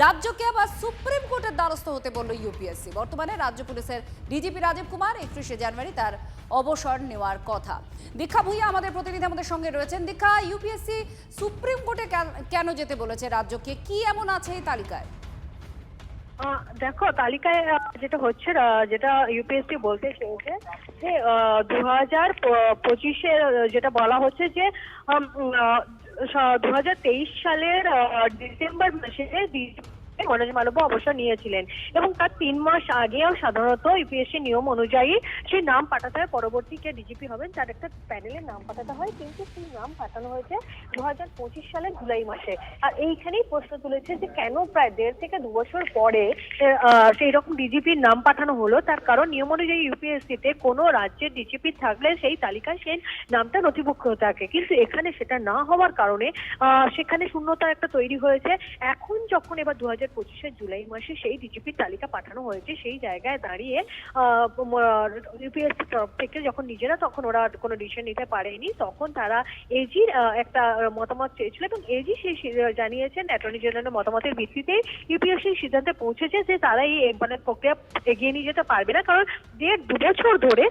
রাজ্যকে আবার সুপ্রিম কোর্টের দ্বারস্থ হতে বলল ইউপিএসসি। বর্তমানে রাজ্য পুলিশের ডিজিপি রাজীব কুমার, 31শে জানুয়ারি তার অবসর নেওয়ার কথা। দীক্ষা ভুইয়া আমাদের প্রতিনিধি আমাদের সঙ্গে রয়েছেন। দীক্ষা, ইউপিএসসি সুপ্রিম কোর্টে কেন যেতে বলেছে রাজ্যকে? কি এমন আছে এই তালিকায়? দেখো, তালিকায় যেটা হচ্ছে, যেটা ইউপিএসসি বলতে চেয়েছে যে 2025-এ যেটা বলা হচ্ছে যে 2023 সালের ডিসেম্বর মাসে মনোজ মালব্য অবসর নিয়েছিলেন, এবং তার 3 মাস আগেও সাধারণত ইউপিএসসি নিয়ম অনুযায়ী সেই নাম পাঠাতে হয়, পরবর্তী কে ডিজিপি হবেন তার একটা প্যানেলের নাম পাঠাতে হয়, কিন্তু সেই নাম পাঠানো হয়েছে 2025 সালের জুলাই মাসে। আর এইখানেই প্রশ্ন তুলেছে যে কেন প্রায় 1.5 থেকে 2 বছর পরে সেই রকম ডিজিপির নাম পাঠানো হলো। তার কারণ নিয়ম অনুযায়ী ইউপিএসসিতে কোনো রাজ্যের ডিজিপি থাকলে সেই তালিকায় সেই নামটা নথিভুক্ত থাকে, কিন্তু এখানে সেটা না হওয়ার কারণে সেখানে শূন্যতা একটা তৈরি হয়েছে। এখন যখন এবার 2025-এর জুলাই মাসে সেই ডিজিপির তালিকা পাঠানো হয়েছে, সেই জায়গায় দাঁড়িয়ে ইউপিএসসি তরফ থেকে যখন নিজেরা, তখন ওরা কোনো ডিসিশন নিতে পারেনি, তখন তারা এজির একটা মতামত চেয়েছিল, এবং এজি সেই জানিয়েছেন অ্যাটর্নি জেনারেলের মতামতের ভিত্তিতে ইউপিএসসি সিদ্ধান্তে পৌঁছেছে যে তারা এই মানে প্রক্রিয়া এগিয়ে নিয়ে যেতে পারবে না, কারণ 1.5-2 বছর ধরে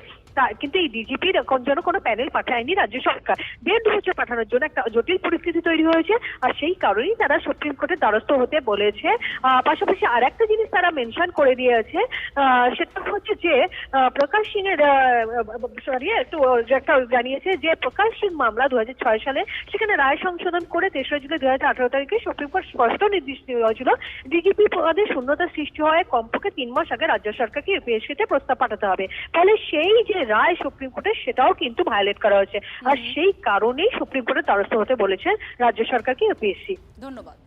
কিন্তু এই ডিজিপির জন্য কোনো প্যানেল পাঠায়নি রাজ্য সরকার। 1.5-2 বছর পাঠানোর জন্য একটা জটিল পরিস্থিতি তৈরি হয়েছে, আর সেই কারণেই তারা সুপ্রিম কোর্টের দ্বারস্থ হতে বলেছে। পাশাপাশি আর একটা জিনিস তারা মেনশন করে দিয়েছে, সেটা হচ্ছে যে প্রকাশ সিং এর একটা জানিয়েছে যে প্রকাশ সিং মামলা 2006 সালে, সেখানে রায় সংশোধন করে 3রা জুলাই 2018 তারিখে সুপ্রিম কোর্ট স্পষ্ট নির্দেশ দিয়েছিল ডিজিপি পদে শূন্যতা সৃষ্টি হয় কমপক্ষে 3 মাস আগে রাজ্য সরকারকে ইউপিএসসিতে প্রস্তাব পাঠাতে হবে। ফলে সেই যে রায় সুপ্রিম কোর্টের, সেটাও কিন্তু ভায়োলেট করা হয়েছে, আর সেই কারণেই সুপ্রিম কোর্টের দ্বারস্থ হতে বলেছে রাজ্য সরকারকে ইউপিএসসি। ধন্যবাদ।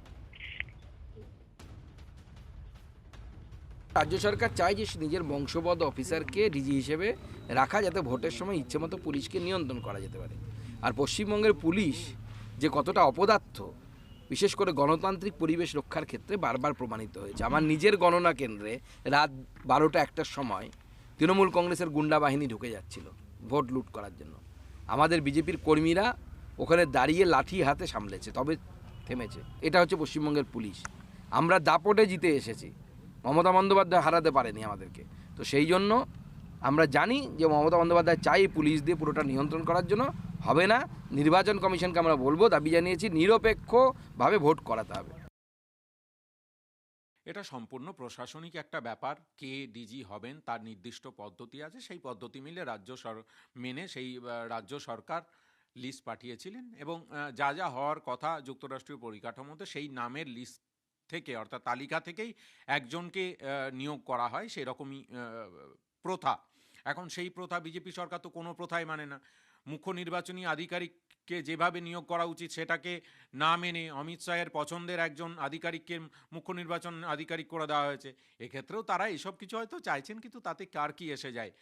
রাজ্য সরকার চায় যে নিজের বংশবদ্ধ অফিসারকে ডিজি হিসেবে রাখা, যাতে ভোটের সময় ইচ্ছেমতো পুলিশকে নিয়ন্ত্রণ করা যেতে পারে। আর পশ্চিমবঙ্গের পুলিশ যে কতটা অপদার্থ, বিশেষ করে গণতান্ত্রিক পরিবেশ রক্ষার ক্ষেত্রে বারবার প্রমাণিত হয়েছে। আমার নিজের গণনা কেন্দ্রে রাত 12টা-1টার সময় তৃণমূল কংগ্রেসের গুন্ডা বাহিনী ঢুকে যাচ্ছিল ভোট লুট করার জন্য। আমাদের বিজেপির কর্মীরা ওখানে দাঁড়িয়ে লাঠি হাতে সামলেছে, তবে থেমেছে। এটা হচ্ছে পশ্চিমবঙ্গের পুলিশ। আমরা দাপটে জিতে এসেছি, মমতা বন্দ্যোপাধ্যায় হারাতে পারেনি আমাদেরকে। তো সেই জন্য আমরা জানি যে মমতা বন্দ্যোপাধ্যায় চাই পুলিশ দিয়ে পুরোটা নিয়ন্ত্রণ করার জন্য, হবে না। নির্বাচন কমিশনকে আমরা বলবো, দাবি জানিয়েছি, নিরপেক্ষভাবে ভোট করাতে হবে। এটা সম্পূর্ণ প্রশাসনিক একটা ব্যাপার। কে ডিজি হবেন তার নির্দিষ্ট পদ্ধতি আছে, সেই পদ্ধতি মেনে রাজ্য সরকার লিস্ট পাঠিয়েছিলেন এবং যা যা হওয়ার কথা যুক্তরাষ্ট্রীয় পরিকাঠামোতে সেই নামের লিস্ট থেকে, অর্থাৎ তালিকা থেকেই একজনকে নিয়োগ করা হয়, সেরকমই প্রথা। এখন সেই প্রথা বিজেপি সরকার তো কোনো প্রথাই মানে না। মুখ্য নির্বাচনী আধিকারিককে যেভাবে নিয়োগ করা উচিত সেটাকে না মেনে অমিত শাহের পছন্দের একজন আধিকারিককে মুখ্য নির্বাচন আধিকারিক করে দেওয়া হয়েছে। এক্ষেত্রেও তারা এসব কিছু হয়তো চাইছেন, কিন্তু তাতে কার কি এসে যায়।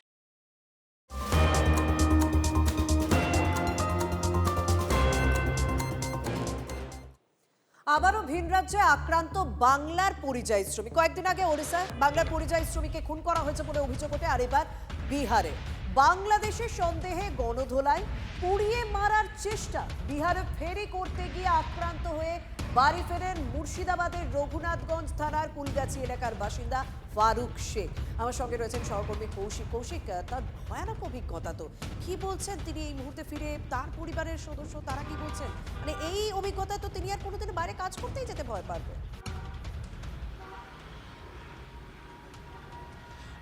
আবারও ভিন রাজ্যে আক্রান্ত বাংলার পরিযায়ী শ্রমিক। কয়েকদিন আগে ওড়িশায় বাংলার পরিযায়ী শ্রমিককে খুন করা হয়েছে বলে অভিযোগ ওঠে, আর এবার বিহারে বাংলাদেশের সন্দেহে গণধোলাই, পুড়িয়ে মারার চেষ্টা। বিহারে ফেরি করতে গিয়ে আক্রান্ত হয়ে বাড়ি ফেরেন মুর্শিদাবাদের রঘুনাথগঞ্জ থানার কুলগাছি এলাকার বাসিন্দা ফারুক শেখ। আমার সঙ্গে রয়েছেন সহকর্মী কৌশিক। কৌশিক, তার ভয়ানক অভিজ্ঞতা, তো কি বলছেন তিনি এই মুহূর্তে ফিরে? তার পরিবারের সদস্য তারা কি বলছেন? মানে এই অভিজ্ঞতা তো তিনি আর কোনোদিন বাইরে কাজ করতেই যেতে ভয় পারবেন।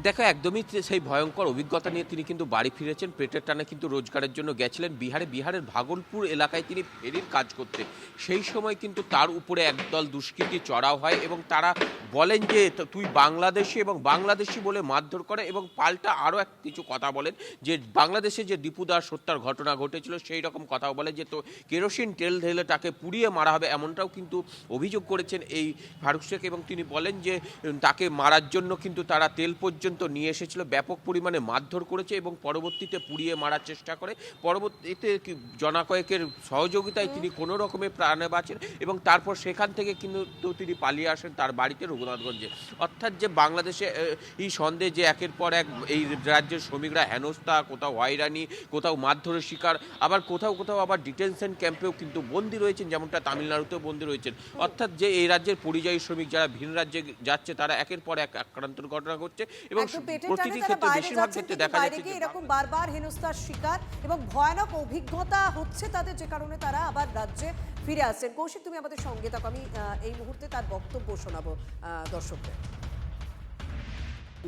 দেখো, একদমই সেই ভয়ঙ্কর অভিজ্ঞতা নিয়ে তিনি কিন্তু বাড়ি ফিরেছেন। পেটের টানে কিন্তু রোজগারের জন্য গেছিলেন বিহারের ভাগলপুর এলাকায় তিনি ফেরির কাজ করতেন। সেই সময় কিন্তু তার উপরে একদল দুষ্কৃতী চড়াও হয় এবং তারা বলেন যে তুই বাংলাদেশি, এবং বাংলাদেশি বলে মারধর করে এবং পাল্টা আরও কিছু কথা বলেন যে বাংলাদেশে যে দীপু দাস হত্যার ঘটনা ঘটেছিল সেই রকম কথাও বলে যে তো কেরোসিন তেল ঢেলে তাকে পুড়িয়ে মারা হবে, এমনটাও কিন্তু অভিযোগ করেছেন এই ফারুক শেখ। এবং তিনি বলেন যে তাকে মারার জন্য কিন্তু তারা তেল পর্যন্ত নিয়ে এসেছিল, ব্যাপক পরিমাণে মারধর করেছে এবং পরবর্তীতে পুড়িয়ে মারার চেষ্টা করে। পরবর্তীতে জনাকয়েকের সহযোগিতায় তিনি কোনো রকমে প্রাণে বাঁচেন এবং তারপর সেখান থেকে কিন্তু তিনি পালিয়ে আসেন তার বাড়িতে রঘুনাথগঞ্জে। অর্থাৎ যে বাংলাদেশে এই সন্দেহ যে একের পর এক এই রাজ্যের শ্রমিকরা হেনস্থা, কোথাও হয়রানি, কোথাও মারধরের শিকার, আবার কোথাও আবার ডিটেনশন ক্যাম্পেও কিন্তু বন্দী রয়েছেন, যেমনটা তামিলনাড়ুতেও বন্দী রয়েছেন। অর্থাৎ যে এই রাজ্যের পরিযায়ী শ্রমিক যারা ভিন রাজ্যে যাচ্ছে তারা একের পর এক আক্রান্তের ঘটনা ঘটছে এবং প্রতিটি ক্ষেত্রে বেশিরভাগ ক্ষেত্রে দেখা যাচ্ছে এরকম বারবার হেনস্থার শিকার এবং ভয়ানক অভিজ্ঞতা হচ্ছে তাদের, যে কারণে তারা আবার রাজ্যে ফিরে আসছেন। কৌশিক, তুমি আমাদের সঙ্গে থাকো, আমি এই মুহূর্তে তার বক্তব্য শোনাবো দর্শকদের।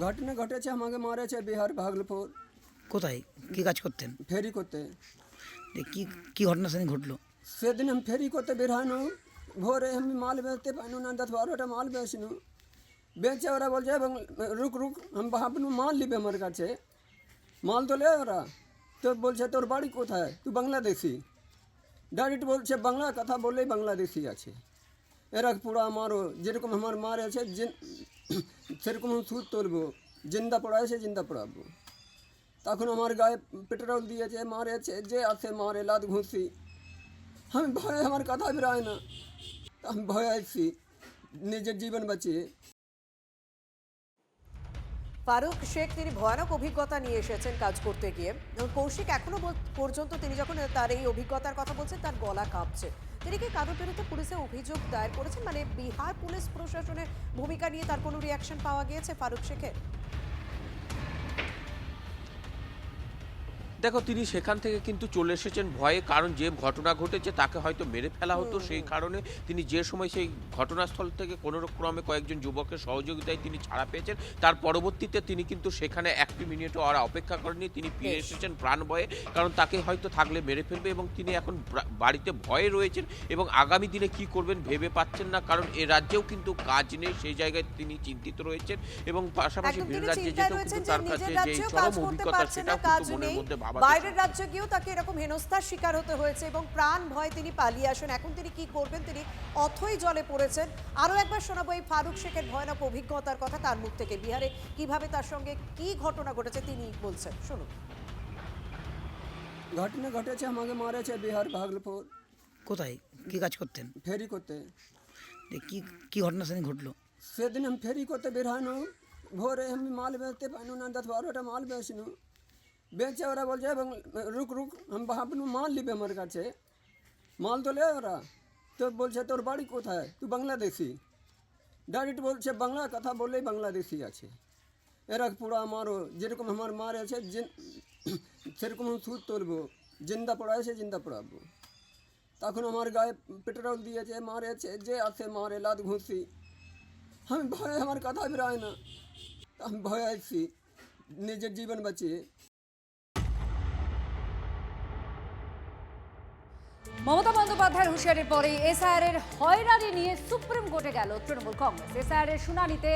ঘটনা ঘটেছে, আমাকে মারেছে বিহার ভাগলপুর। কোথায় কি কাজ করতেন? ফেরি করতে। কি কি ঘটনা সেদিন ঘটলো? সেদিন আমি ফেরি করতে বেরহানো, ভোরে আমি মাল বেচতে পাইনু না, 10-12টা মাল বেচনু, বেচে ওরা বলছে এবং রুক আমি ভাবনু মাল নিবে আমার কাছে, মাল তো লে ওরা। তো বলছে তোর বাড়ি কোথায়, তুই বাংলাদেশি? ডাইরেক্ট বলছে বাংলা কথা বললেই বাংলাদেশি আছে। এরা পুরো আমারও যেরকম আমার মার আছে সেরকম সুদ তুলবো, জিন্দা পড়াইছে জিন্দা পড়াবো। তখন আমার গায়ে পেট্রোল দিয়েছে, মারেছে, যে আছে মারে লাত ঘুষি। আমি ভয়ে আমার কথা বেরোয় না, আমি ভয়ে আসছি নিজের জীবন বাঁচিয়ে। ফারুক শেখ তিনি ভয়ানক অভিজ্ঞতা নিয়ে এসেছেন কাজ করতে গিয়ে। কৌশিক, এখনো পর্যন্ত তিনি যখন তার এই অভিজ্ঞতার কথা বলছেন তার গলা কাঁপছে। তিনি কি কারোর বিরুদ্ধে পুলিশে অভিযোগ দায়ের করেছেন? মানে বিহার পুলিশ প্রশাসনের ভূমিকা নিয়ে তার কোনো রিয়াকশন পাওয়া গিয়েছে ফারুক শেখের? দেখো, তিনি সেখান থেকে কিন্তু চলে এসেছেন ভয়ে, কারণ যে ঘটনা ঘটেছে তাকে হয়তো মেরে ফেলা হতো, সেই কারণে তিনি যে সময় সেই ঘটনাস্থল থেকে কোনো ক্রমে কয়েকজন যুবকের সহযোগিতায় তিনি ছাড়া পেয়েছেন। তার পরবর্তীতে তিনি কিন্তু সেখানে 1 মিনিটও আর অপেক্ষা করেননি, তিনি ফিরে এসেছেন প্রাণ ভয়ে, কারণ তাকে হয়তো থাকলে মেরে ফেলবে এবং তিনি এখন বাড়িতে ভয়ে রয়েছেন এবং আগামী দিনে কি করবেন ভেবে পাচ্ছেন না, কারণ এ রাজ্যেও কিন্তু কাজ নেই, সেই জায়গায় তিনি চিন্তিত রয়েছেন এবং পাশাপাশি ভিন রাজ্যে যেতেও কিন্তু তার কাছে যে চরম অভিজ্ঞতা সেটাও কিন্তু মনের মধ্যে ভাবা বাইরের রাজ্যে গিয়েও তাকে এরকম হেনস্থার শিকার হতে হয়েছে এবং প্রাণ ভয় তিনি পালিয়ে আসেন। এখন তিনি কি করবেন, তিনি অথই জলে পড়েছেন। আরও একবার শোনাবো এই ফারুক শেখের ভয়ানক অভিজ্ঞতার কথা তার মুখ থেকে। বিহারে কিভাবে তার সঙ্গে কি ঘটনা ঘটেছে তিনি বলছেন, শুনুন। ঘটনা ঘটেছে, আমাকে মারেছে বিহার ভাগলপুর। কোথায় কি কাজ করতেন? ফেরি করতে। কি কি ঘটনা সেদিন ঘটলো? সেদিন আমি ফেরি করতে বেরোনো, ভোরে আমি মাল বেচতে পাইনু না, 10-12টা মাল বেচনু। বেচে ওরা বলছে এবং রুক রুক আমি ভাবনু মাল নিবে আমার কাছে। মাল তো লে ওরা, তো বলছে তোর বাড়ি কোথায়, তুই বাংলাদেশি। ডাইরেক্ট বলছে বাংলা কথা বললেই বাংলাদেশি আছে। এরা পুরো আমারও যেরকম আমার মারেছে সেরকম আমি সুদ তুলবো, জিন্দা পড়াইছে জিন্দা পড়াবো। তখন আমার গায়ে পেট্রোল দিয়েছে, মারেছে, যে আছে মারে লাত ঘুষি। আমি ভয়ে আমার কথা বেরোয় না, আমি ভয়ে আসছি নিজের জীবন বাঁচিয়ে। মমতা বন্দ্যোপাধ্যায়ের হুঁশিয়ারির পরে এসআইআর হয়রানি নিয়ে সুপ্রিম কোর্টে গেল তৃণমূল কংগ্রেস। এসআইআর শুনানিতে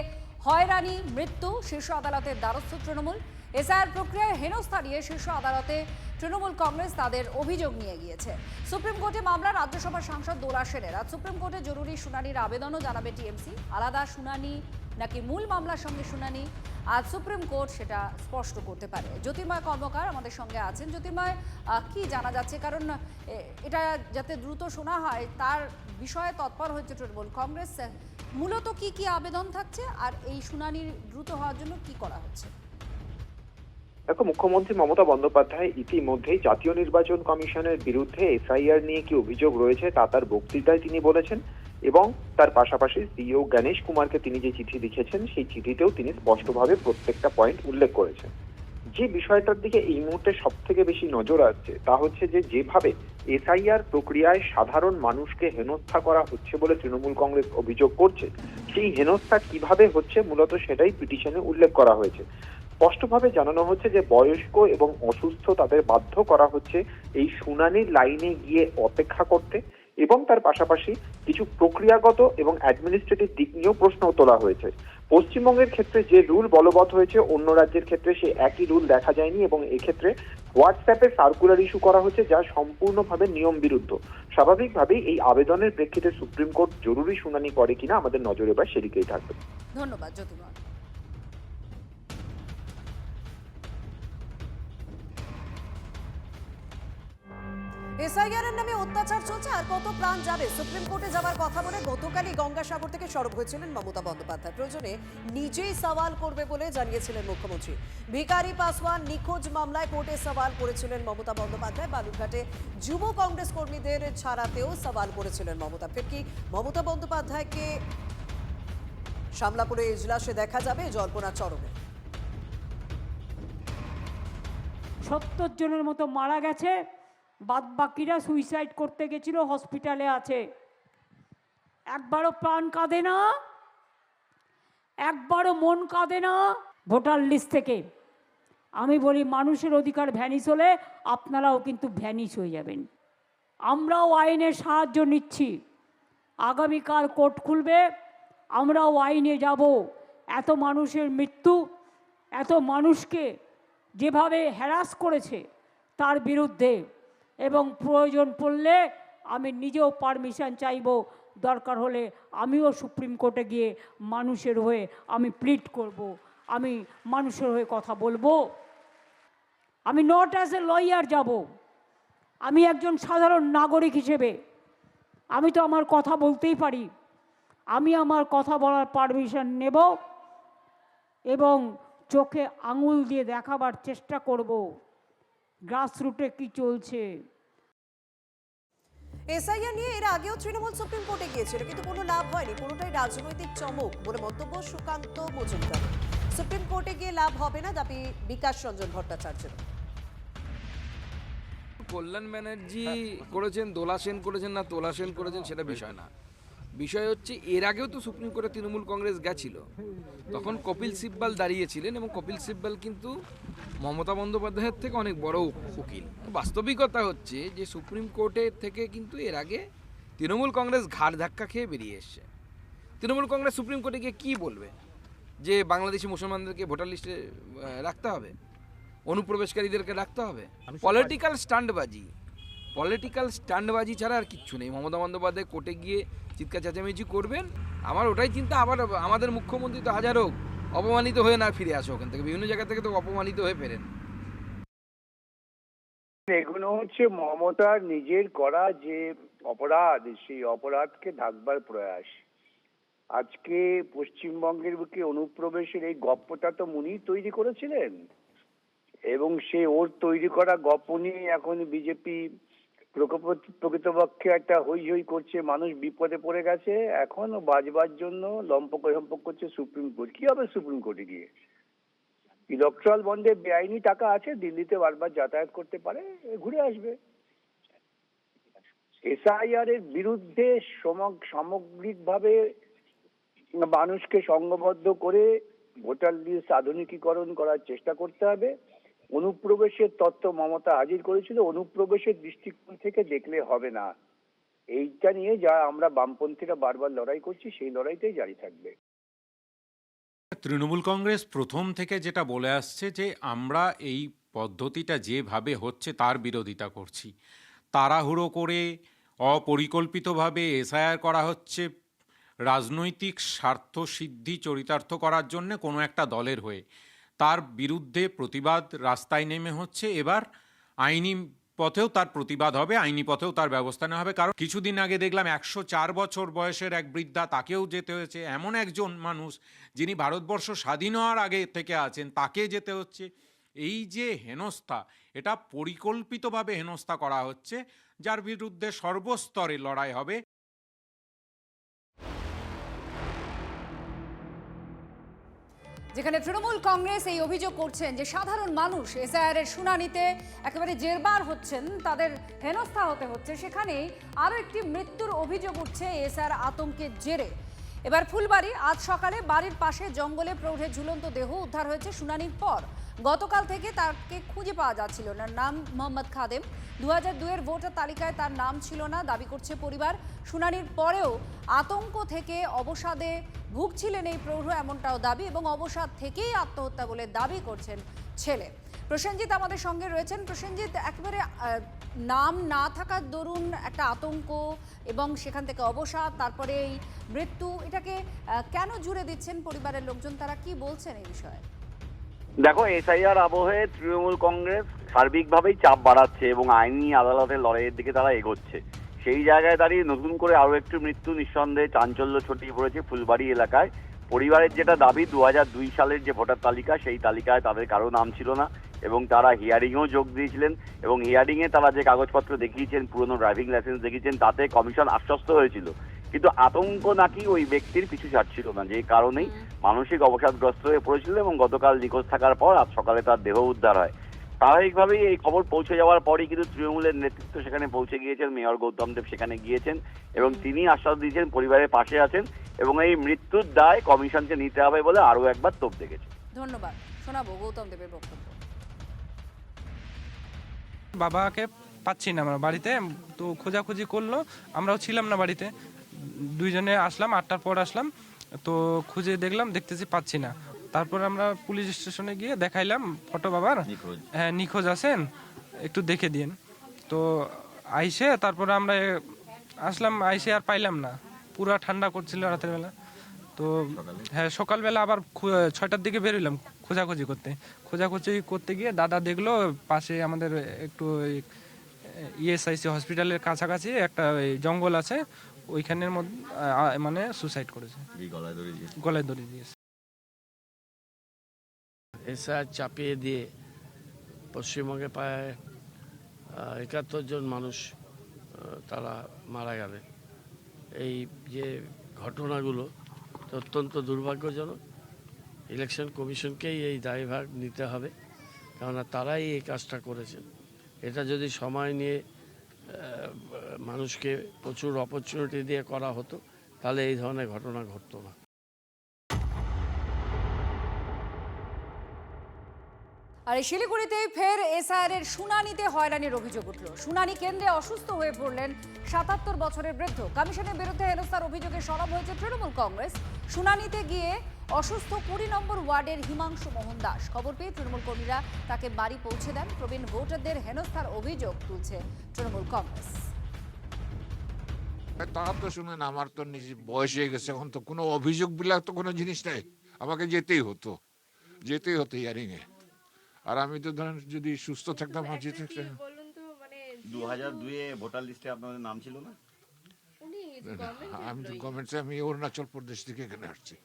হয়রানি, মৃত্যু, শীর্ষ আদালতের দ্বারস্থ তৃণমূল। এসআইআর প্রক্রিয়ায় হেনস্থা নিয়ে শীর্ষ আদালতে তৃণমূল কংগ্রেস তাদের অভিযোগ নিয়ে গিয়েছে। সুপ্রিম কোর্টে মামলা রাজ্যসভার সাংসদ দোলা সেনের। আজ সুপ্রিম কোর্টে জরুরি শুনানির আবেদনও জানাবে টিএমসি। আলাদা শুনানি নাকি মূল মামলার সঙ্গে শুনানি, আজ সুপ্রিম কোর্ট সেটা স্পষ্ট করতে পারে। জ্যোতির্ময় কর্মকার আমাদের সঙ্গে আছেন। জ্যোতির্ময়, কি জানা যাচ্ছে? কারণ এটা যাতে দ্রুত শোনা হয় তার বিষয়ে তৎপর হচ্ছে তৃণমূল কংগ্রেস। মূলত কি কি আবেদন থাকছে আর এই শুনানির দ্রুত হওয়ার জন্য কি করা হচ্ছে? দেখো, মুখ্যমন্ত্রী মমতা বন্দ্যোপাধ্যায় ইতিমধ্যেই জাতীয় নির্বাচন কমিশনের বিরুদ্ধে এসআইআর নিয়ে কি অভিযোগ রয়েছে তা তার বক্তৃতায় তিনি বলেছেন এবং তার পাশাপাশি সিইও গণেশ কুমারকে তিনি যে চিঠি লিখেছেন সেই চিঠিতেও তিনি স্পষ্টভাবে প্রত্যেকটা পয়েন্ট উল্লেখ করেছেন। যে বিষয়টার দিকে এই মুহূর্তে সব থেকে বেশি নজর আসছে তা হচ্ছে যে যেভাবে এসআইআর প্রক্রিয়ায় সাধারণ মানুষকে হেনস্থা করা হচ্ছে বলে তৃণমূল কংগ্রেস অভিযোগ করছে, সেই হেনস্থা কিভাবে হচ্ছে মূলত সেটাই পিটিশনে উল্লেখ করা হয়েছে। স্পষ্টভাবে জানানো হচ্ছে যে বয়স্ক এবং অসুস্থ তাদের বাধ্য করা হচ্ছে এই শুনানির লাইনে গিয়ে অপেক্ষা করতে এবং তার পাশাপাশি কিছু প্রক্রিয়াগত এবং অ্যাডমিনিস্ট্রেটিভ দিক নিয়েও প্রশ্ন তোলা হয়েছে। পশ্চিমবঙ্গের ক্ষেত্রে যে রুল বলবৎ হয়েছে অন্য রাজ্যের ক্ষেত্রে সে একই রুল দেখা যায়নি এবং এক্ষেত্রে হোয়াটসঅ্যাপে সার্কুলার ইস্যু করা হচ্ছে যা সম্পূর্ণভাবে নিয়ম বিরুদ্ধ। স্বাভাবিকভাবেই এই আবেদনের প্রেক্ষিতে সুপ্রিম কোর্ট জরুরি শুনানি করে কিনা আমাদের নজরে এবার সেদিকেই থাকবে। ধন্যবাদ জ্যোতির্ময়। এসআইআর এর নামে অত্যাচার চলছে, আর কত প্রাণ যাবে। সুপ্রিম কোর্টে যাওয়ার কথা বলে গতকালই গঙ্গাসাগর থেকে সরব হয়েছিলেন মমতা বন্দ্যোপাধ্যায়। প্রয়োজনে নিজেই সওয়াল করবে বলে জানিয়েছিলেন মুখ্যমন্ত্রী। ভিখারি পাসওয়ান নিখোঁজ মামলায় কোর্টে সওয়াল করেছিলেন মমতা বন্দ্যোপাধ্যায়। বালুরঘাটে যুব কংগ্রেস কর্মীদের ছাড়াতেও সওয়াল করেছিলেন মমতা। ফের কি মমতা বন্দ্যোপাধ্যায়কে সামলাপুরে এজলাসে দেখা যাবে জল্পনা চরমে। 70 জনের মতো মারা গেছে, বাদ বাকিরা সুইসাইড করতে গেছিল, হসপিটালে আছে। একবারও প্রাণ কাঁদে না, একবারও মন কাঁদে না ভোটার লিস্ট থেকে। আমি বলি মানুষের অধিকার ভ্যানিশ হলে আপনারাও কিন্তু ভ্যানিশ হয়ে যাবেন। আমরাও আইনের সাহায্য নিচ্ছি। আগামীকাল কোর্ট খুলবে, আমরাও আইনে যাব। এত মানুষের মৃত্যু, এত মানুষকে যেভাবে হ্যারাস করেছে তার বিরুদ্ধে, এবং প্রয়োজন পড়লে আমি নিজেও পারমিশন চাইব। দরকার হলে আমিও সুপ্রিম কোর্টে গিয়ে মানুষের হয়ে আমি প্লিড করব, আমি মানুষের হয়ে কথা বলবো। আমি নট অ্যাজ এ লয়ার যাব, আমি একজন সাধারণ নাগরিক হিসেবে আমি তো আমার কথা বলতেই পারি। আমি আমার কথা বলার পারমিশন নেব এবং চোখে আঙুল দিয়ে দেখাবার চেষ্টা করব গ্রাসরুটে কি চলছে। এসআইআর নিয়ে এর আগেও তৃণমূল সুপ্রিম কোর্টে গিয়েছিল, কিন্তু কোনো লাভ হয়নি। পুরোটাই রাজনৈতিক চমক বলে মন্তব্য সুকান্ত মজুমদার। সুপ্রিম কোর্টে গিয়ে লাভ হবে না দাবি বিকাশ রঞ্জন ভট্টাচার্যের। কল্যাণ ব্যানার্জি করেছেন, দোলা সেন করেছেন না তোলা সেন করেছেন সেটা বিষয় না। বিষয় হচ্ছে এর আগেও তো সুপ্রিম কোর্টে তৃণমূল কংগ্রেস গেছিল, তখন কপিল সিব্বাল দাঁড়িয়েছিলেন এবং কপিল সিব্বাল কিন্তু মমতা বন্দ্যোপাধ্যায়ের থেকে অনেক বড় উকিল। বাস্তবিকতা হচ্ছে যে সুপ্রিম কোর্টের থেকে কিন্তু এর আগে তৃণমূল কংগ্রেস ঘাড় ধাক্কা খেয়ে বেরিয়ে এসছে। তৃণমূল কংগ্রেস সুপ্রিম কোর্টে গিয়ে কী বলবে যে বাংলাদেশি মুসলমানদেরকে ভোটার লিস্টে রাখতে হবে? অনুপ্রবেশকারীদেরকে রাখতে হবে? পলিটিক্যাল স্ট্যান্ডবাজি ছাড়া আর কিচ্ছু নেই। মমতা বন্দ্যোপাধ্যায় কোর্টে গিয়ে চিৎকার চেঁচামেচি করবেন, আমার ওটাই চিন্তা। আবার আমাদের মুখ্যমন্ত্রী তো হাজার হোক অপমানিত হয়ে না ফিরে আসে ওখান থেকে, বিভিন্ন জায়গা থেকে তো অপমানিত হয়ে ফেরেন। এগুলো হচ্ছে মমতার নিজের করা যে অপরাধ, সেই অপরাধকে ঢাকবার প্রয়াস। আজকে পশ্চিমবঙ্গের বুকে অনুপ্রবেশের এই গপ্পটা তো উনি তৈরি করেছিলেন, এবং সে ওর তৈরি করা গপ্প নিয়ে এখন বিজেপি প্রকৃতপক্ষে একটা হই হই করছে, মানুষ বিপদে পড়ে গেছে, এখন বাজবার জন্য লম্পক করছে সুপ্রিম কোর্ট। কি হবে সুপ্রিম কোর্টে গিয়ে? ইলেকট্রাল বন্ডে বেআইনি টাকা আছে, দিল্লিতে বারবার যাতায়াত করতে পারে, ঘুরে আসবে। এসআইআর এর বিরুদ্ধে সামগ্রিকভাবে মানুষকে সংঘবদ্ধ করে ভোটার লিস্ট আধুনিকীকরণ করার চেষ্টা করতে হবে। অনুপ্রবেশের তত্ত্ব মমতা হাজির করেছিল, অনুপ্রবেশের দৃষ্টিকোণ থেকে দেখলে হবে না। এইটা নিয়ে যা আমরা বামপন্থীরা বারবার লড়াই করছি, সেই লড়াইটাই জারি থাকবে। তৃণমূল কংগ্রেস প্রথম থেকে যেটা বলে আসছে যে আমরা এই পদ্ধতিটা যেভাবে হচ্ছে তার বিরোধিতা করছি। তাড়াহুড়ো করে অপরিকল্পিতভাবে এসআইআর করা হচ্ছে রাজনৈতিক স্বার্থ সিদ্ধি চরিতার্থ করার জন্য কোনো একটা দলের হয়ে। তার বিরুদ্ধে প্রতিবাদ রাস্তায় নেমে হচ্ছে। এবার আইনি পথেও তার প্রতিবাদ হবে, আইনি পথেও তার ব্যবস্থা নেওয়া হবে। কারণ কিছুদিন আগে দেখলাম 104 বছর বয়সের এক বৃদ্ধা, তাকেও যেতে হয়েছে। এমন একজন মানুষ যিনি ভারতবর্ষ স্বাধীন হওয়ার আগে থেকে আছেন, তাকে যেতে হচ্ছে। এই যে হেনস্থা, এটা পরিকল্পিতভাবে হেনস্থা করা হচ্ছে, যার বিরুদ্ধে সর্বস্তরে লড়াই হবে। যেখানে তৃণমূল কংগ্রেস এই অভিযোগ করছেন যে সাধারণ মানুষ এসআইআর এর শুনানিতে একেবারে জেরবার হচ্ছেন, তাদের হেনস্থা হতে হচ্ছে, সেখানে আরও একটি মৃত্যুর অভিযোগ উঠছে এসআইআর আতঙ্কের জেরে। এবার ফুলবাড়ি, আজ সকালে বাড়ির পাশে জঙ্গলে প্রৌঢ়ের ঝুলন্ত দেহ উদ্ধার হয়েছে শুনানির পর। গতকাল থেকে তাকে খুঁজে পাওয়া যাচ্ছিল না। নাম মোহাম্মদ খাদেম, 2002-এর ভোটার তালিকায় তার নাম ছিল না, দাবি করছে পরিবার। শুনানির পরেও আতঙ্ক থেকে অবসাদে ভুগছিলেন এই প্রৌঢ়, এমনটাও দাবি, এবং অবসাদ থেকেই আত্মহত্যা বলে দাবি করছেন ছেলে। প্রসেনজিৎ আমাদের সঙ্গে রয়েছেন। প্রসেনজিৎ, একেবারে নাম না থাকার দরুন একটা আতঙ্ক এবং সেখান থেকে অবসাদ, তারপরে এই মৃত্যু, এটাকে কেন জুড়ে দিচ্ছেন পরিবারের লোকজন? তারা কি বলছেন এই বিষয়ে? দেখো, এসআইআর আবহে তৃণমূল কংগ্রেস সার্বিকভাবেই চাপ বাড়াচ্ছে এবং আইনি আদালতের লড়াইয়ের দিকে তারা এগোচ্ছে। সেই জায়গায় দাঁড়িয়ে নতুন করে আরো একটু মৃত্যু নিঃসন্দেহে চাঞ্চল্য ছড়িয়ে পড়েছে ফুলবাড়ি এলাকায়। পরিবারের যেটা দাবি, 2002 সালের যে ভোটার তালিকা, সেই তালিকায় তাদের কারো নাম ছিল না এবং তারা হিয়ারিংয়েও যোগ দিয়েছিলেন, এবং হিয়ারিংয়ে তারা যে কাগজপত্র দেখিয়েছেন, পুরনো ড্রাইভিং লাইসেন্স দেখিয়েছেন, তাতে কমিশন আশ্বস্ত হয়েছিল। কিন্তু আতঙ্ক নাকি ওই ব্যক্তির পিছু ছাড়ছিল না, যে কারণেই মানসিক অবসাদগ্রস্ত হয়ে পড়েছিল এবং গতকাল নিখোঁজ থাকার পর আজ সকালে তার দেহ উদ্ধার হয়। স্বাভাবিকভাবেই এই খবর পৌঁছে যাওয়ার পরই কিন্তু তৃণমূলের নেতৃত্ব সেখানে পৌঁছে গিয়েছেন, মেয়র গৌতম দেব সেখানে গিয়েছেন এবং তিনি আশ্বাস দিয়েছেন পরিবারের পাশে আছেন এবং এই মৃত্যুর দায় কমিশনকে নিতে হবে বলে আরো একবার তোপ দেখেছে। ধন্যবাদ। শোনাবো গৌতম দেবের বক্তব্য। বাবাকে পাচ্ছি না আমরা বাড়িতে, তো খোঁজাখুঁজি করলো, আমরাও ছিলাম না বাড়িতে, দুইজনে আসলাম, 8টার পর আসলাম, তো খুঁজে দেখতেছি পাচ্ছি না। তারপর আমরা পুলিশ স্টেশনে গিয়ে দেখাইলাম ফটো বাবার, হ্যাঁ নিখোঁজ আছেন, একটু দেখে দিন। তো আইসে তারপরে আমরা আসলাম, আইসে আর পাইলাম না, পুরা ঠান্ডা করছিল রাতের বেলা। তো হ্যাঁ সকালবেলা আবার 6টার দিকে বেরোলাম খোঁজাখুঁজি করতে গিয়ে দাদা দেখলো পাশে আমাদের একটু ইএসআইসি হসপিটালের কাছাকাছি একটা জঙ্গল আছে, ওইখানের মধ্যে মানে সুসাইড করেছে, গলায় দড়ি দিয়েছে। এসআইআর চাপিয়ে দিয়ে পশ্চিমবঙ্গে প্রায় 71 জন মানুষ তারা মারা গেলেন। এই যে ঘটনাগুলো অত্যন্ত দুর্ভাগ্যজনক। ইলেকশন কমিশনকেই এই দায়ভার নিতে হবে, কেননা তারাই এই কাজটা করেছেন। এটা যদি সময় নিয়ে মানুষকে প্রচুর অপরচুনিটি দিয়ে করা হতো, তাহলে এই ধরনের ঘটনা ঘটতো না। আর এই শিলিগুড়িতে ফের এসআইআর এর শুনানিতে হয়রানির অভিযোগ উঠল। শুনানি কেন্দ্রে অসুস্থ হয়ে পড়লেন 77 বছরের বৃদ্ধ। কমিশনের বিরুদ্ধে হেনস্থার অভিযোগে সরব হয়েছে তৃণমূল কংগ্রেস। শুনানিতে গিয়ে অসুস্থ 20 নম্বর ওয়ার্ডের হিমাংশু মোহন দাস। খবর পেয়ে তৃণমূল কর্মীরা তাকে বাড়ি পৌঁছে দেন। প্রবীণ ভোটারদের হেনস্থার অভিযোগ তুলছে তৃণমূল কংগ্রেস। তারা তো শুনেন, আমার তো নিজে বয়স হয়ে গেছে, এখন তো কোনো অভিযোগ বিলাক তো কোনো জিনিস নেই, আমাকে যেতেই হতো হিয়ারিং এ। আর আমি তো ধরেন যদি সুস্থ থাকতাম, যেতে 2002-এ ভোটার লিস্টে আপনাদের নাম ছিল না? আমি তো গভর্নমেন্টে, আমি অরুণাচল প্রদেশ থেকে এখানে আসছি।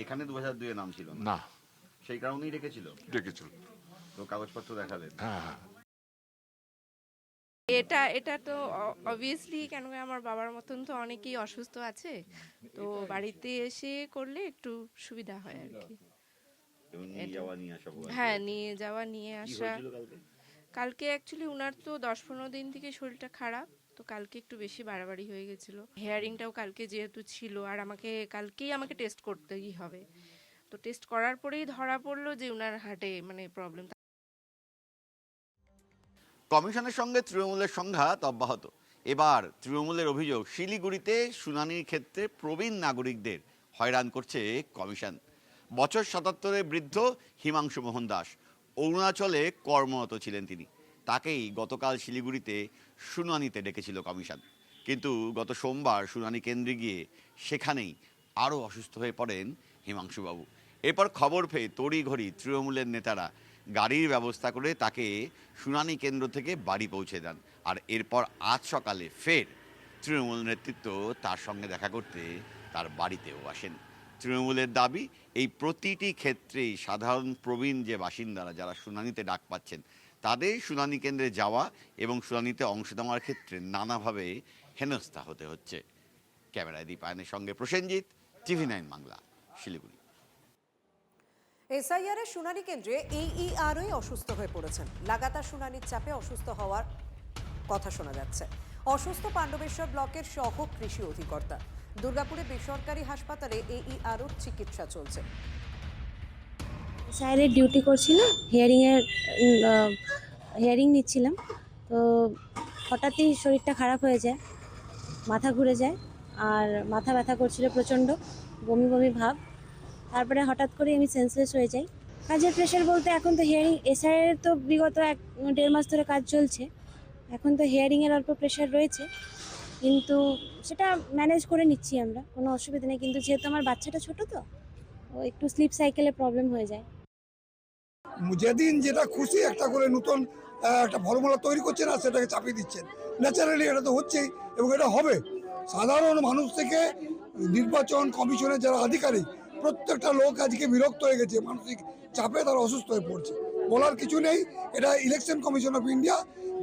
এখানে 2002-এ নাম ছিল না, সেই কারণেই রেখেছিল। তো কাগজপত্র দেখালেন? হ্যাঁ। এটা তো অবভিয়াসলি, কেন আমার বাবার মতন তো অনেকেই অসুস্থ আছে, তো বাড়িতে এসে করলে একটু সুবিধা হয় আর কি। হ্যাঁ, নিয়ে যাওয়া নিয়ে আসা। কালকে অ্যাকচুয়ালি উনার তো 10-15 দিন থেকে শরীরটা খারাপ, তো কালকে একটু বেশি বাড়াবাড়ি হয়ে গেছিলো। হেয়ারিংটাও কালকে যেহেতু ছিল, আর কালকেই আমাকে টেস্ট করতেই হবে, তো টেস্ট করার পরেই ধরা পড়লো যে উনার হার্টে প্রবলেম। কমিশনের সঙ্গে তৃণমূলের সংঘাত অব্যাহত। এবার তৃণমূলের অভিযোগ, শিলিগুড়িতে শুনানির ক্ষেত্রে প্রবীণ নাগরিকদের হয়রান করছে কমিশন। বছর 77-এর বৃদ্ধ হিমাংশু মোহন দাস অরুণাচলে কর্মরত ছিলেন তিনি। তাকেই গতকাল শিলিগুড়িতে শুনানিতে ডেকেছিল কমিশন, কিন্তু গত সোমবার শুনানি কেন্দ্রে গিয়ে সেখানেই আরও অসুস্থ হয়ে পড়েন হিমাংশুবাবু। এরপর খবর পেয়ে তড়িঘড়ি তৃণমূলের নেতারা গাড়ির ব্যবস্থা করে তাকে শুনানি কেন্দ্র থেকে বাড়ি পৌঁছে দেন। আর এরপর আজ সকালে ফের তৃণমূল নেতৃত্ব তার সঙ্গে দেখা করতে তার বাড়িতেও আসেন। তৃণমূলের দাবি, এই প্রতিটি ক্ষেত্রেই সাধারণ প্রবীণ যে বাসিন্দারা যারা শুনানিতে ডাক পাচ্ছেন, তাদের শুনানি কেন্দ্রে যাওয়া এবং শুনানিতে অংশ নেওয়ার ক্ষেত্রে নানাভাবে হেনস্থা হতে হচ্ছে। ক্যামেরায় দীপায়নের সঙ্গে প্রসেনজিৎ, TV9 বাংলা, শিলিগুড়ি। এসআইআর এর শুনানি কেন্দ্রে AEROই অসুস্থ হয়ে পড়েছেন। লাগাতার শুনানির চাপে অসুস্থ হওয়ার কথা শোনা যাচ্ছে। অসুস্থ পাণ্ডবেশ্বর ব্লকের সহ কৃষি অধিকর্তা। দুর্গাপুরে বেসরকারি হাসপাতালে AEROর চিকিৎসা চলছে। স্যারের ডিউটি করছিল, হিয়ারিং নিচ্ছিলাম, তো হঠাৎই শরীরটা খারাপ হয়ে যায়, মাথা ঘুরে যায় আর মাথা ব্যথা করছিল প্রচণ্ড, বমি বমি ভাব। তারপরে হঠাৎ করে আমি সেন্সলেস হয়ে যাই। কাজের প্রেশার বলতে এখন তো হিয়ারিং, এসআইআর তো বিগত 1-1.5 মাস ধরে কাজ চলছে, এখন তো হিয়ারিংয়ের অল্প প্রেশার রয়েছে, কিন্তু সেটা ম্যানেজ করে নিচ্ছি আমরা, কোনো অসুবিধা নেই। কিন্তু যেহেতু আমার বাচ্চাটা ছোটো, তো ও একটু স্লিপ সাইকেলে প্রবলেম হয়ে যায়। যেদিন যেটা খুশি একটা করে নতুন একটা ফর্মুলা তৈরি করছেন আর সেটাকে চাপিয়ে দিচ্ছেন। ন্যাচারালি এটা তো হচ্ছেই এবং এটা হবে। সাধারণ মানুষ থেকে নির্বাচন কমিশনের যারা আধিকারিক, প্রত্যেকটা লোক আজকে বিরক্ত হয়ে গেছে, মানসিক চাপে তারা অসুস্থ হয়ে পড়ছে। বলার কিছু নেই। এটা election commission of India,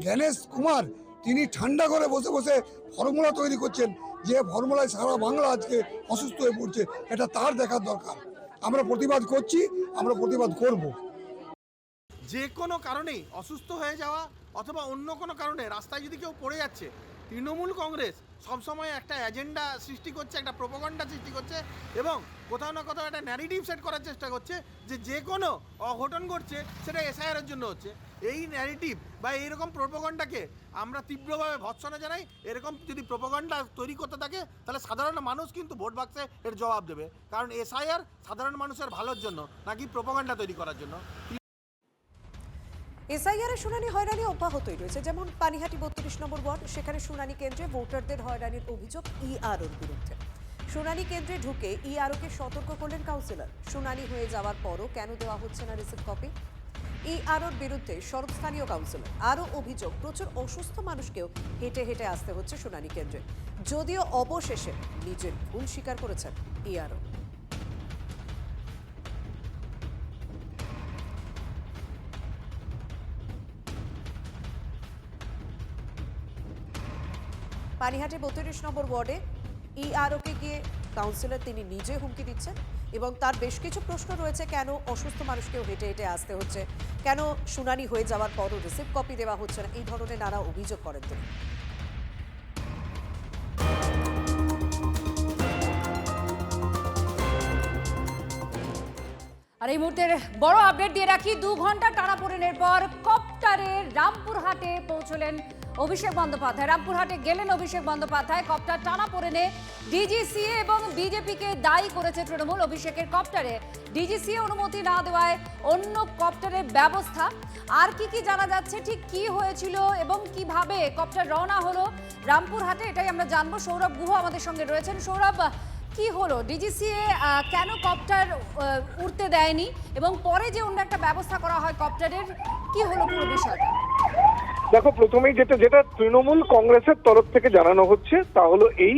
Gyanesh Kumar, তিনি ঠান্ডা করে বসে বসে ফর্মুলা তৈরি করছেন, যে ফর্মুলায় সারা বাংলা আজকে অসুস্থ হয়ে পড়ছে। এটা তার দেখার দরকার। আমরা প্রতিবাদ করছি, আমরা প্রতিবাদ করব। যে কোনো কারণেই অসুস্থ হয়ে যাওয়া অথবা অন্য কোনো কারণে রাস্তায় যদি কেউ পড়ে যাচ্ছে, তৃণমূল কংগ্রেস সবসময় একটা এজেন্ডা সৃষ্টি করছে, একটা প্রোপাগান্ডা সৃষ্টি করছে এবং কোথাও না কোথাও একটা ন্যারেটিভ সেট করার চেষ্টা করছে যে কোনো অঘটন ঘটছে সেটা এসআইআরের জন্য হচ্ছে। এই ন্যারেটিভ বা এইরকম প্রোপাগান্ডাকে আমরা তীব্রভাবে ভৎসনা জানাই। এরকম যদি প্রোপাগান্ডা তৈরি করতে থাকে, তাহলে সাধারণ মানুষ কিন্তু ভোট বাক্সে এর জবাব দেবে, কারণ এসআইআর সাধারণ মানুষের ভালোর জন্য, নাকি প্রোপাগান্ডা তৈরি করার জন্য। এসআইআর এর শুনানি হয়রানি অব্যাহতই রয়েছে। যেমন পানিহাটি 32 নম্বর ওয়ার্ড, সেখানে শুনানি কেন্দ্রে ভোটারদের হয়রানির অভিযোগ EROর বিরুদ্ধে। শুনানি কেন্দ্রে ঢুকে EROকে সতর্ক করলেন কাউন্সিলর। শুনানি হয়ে যাওয়ার পরও কেন দেওয়া হচ্ছে না রিসিপ্ট কপি? EROর বিরুদ্ধে সর্বস্থানীয় কাউন্সিলর। আরও অভিযোগ, প্রচুর অসুস্থ মানুষকেও হেঁটে হেঁটে আসতে হচ্ছে শুনানি কেন্দ্রে, যদিও অবশেষে নিজের ভুল স্বীকার করেছেন ERO। পানিহাটি 32 নম্বর ওয়ার্ডে EROকে গিয়ে কাউন্সিলর তিনি নিজে হুমকি দিচ্ছেন এবং তার বেশ কিছু প্রশ্ন রয়েছে। কেন অসুস্থ মানুষকেও হেঁটে হেঁটে আসতে হচ্ছে, কেন শুনানি হয়ে যাওয়ার পরও রিসিপ্ট কপি দেওয়া হচ্ছে না, এই ধরনের নানা অভিযোগ করেন তিনি। আর এই মুহূর্তের বড় আপডেট দিয়ে রাখি, 2 ঘন্টা টানাপোড়েনের পর কপ্টারে রামপুরহাটে পৌঁছলেন অভিষেক বন্দ্যোপাধ্যায়। রামপুরহাটে গেলেন অভিষেক বন্দ্যোপাধ্যায়। কপ্টার টানা পড়েনে ডিজিসিএ এবং বিজেপিকে দায়ী করেছে তৃণমূল। অভিষেকের কপ্টারে ডিজিসিএ অনুমতি না দেওয়ায় অন্য কপ্টারের ব্যবস্থা। আর কি জানা যাচ্ছে, ঠিক কি হয়েছিল এবং কিভাবে কপ্টার রওনা হলো রামপুরহাটে, এটাই আমরা জানবো। সৌরভ গুহ আমাদের সঙ্গে রয়েছেন। সৌরভ, কি হলো, ডিজিসিএ কেন কপ্টার উড়তে দেয়নি এবং পরে যে অন্য একটা ব্যবস্থা করা হয় কপ্টারের, কি হলো পুরো বিষয়টা? দেখো, প্রথমেই যেটা তৃণমূল কংগ্রেসের তরফ থেকে জানানো হচ্ছে তা হলো এই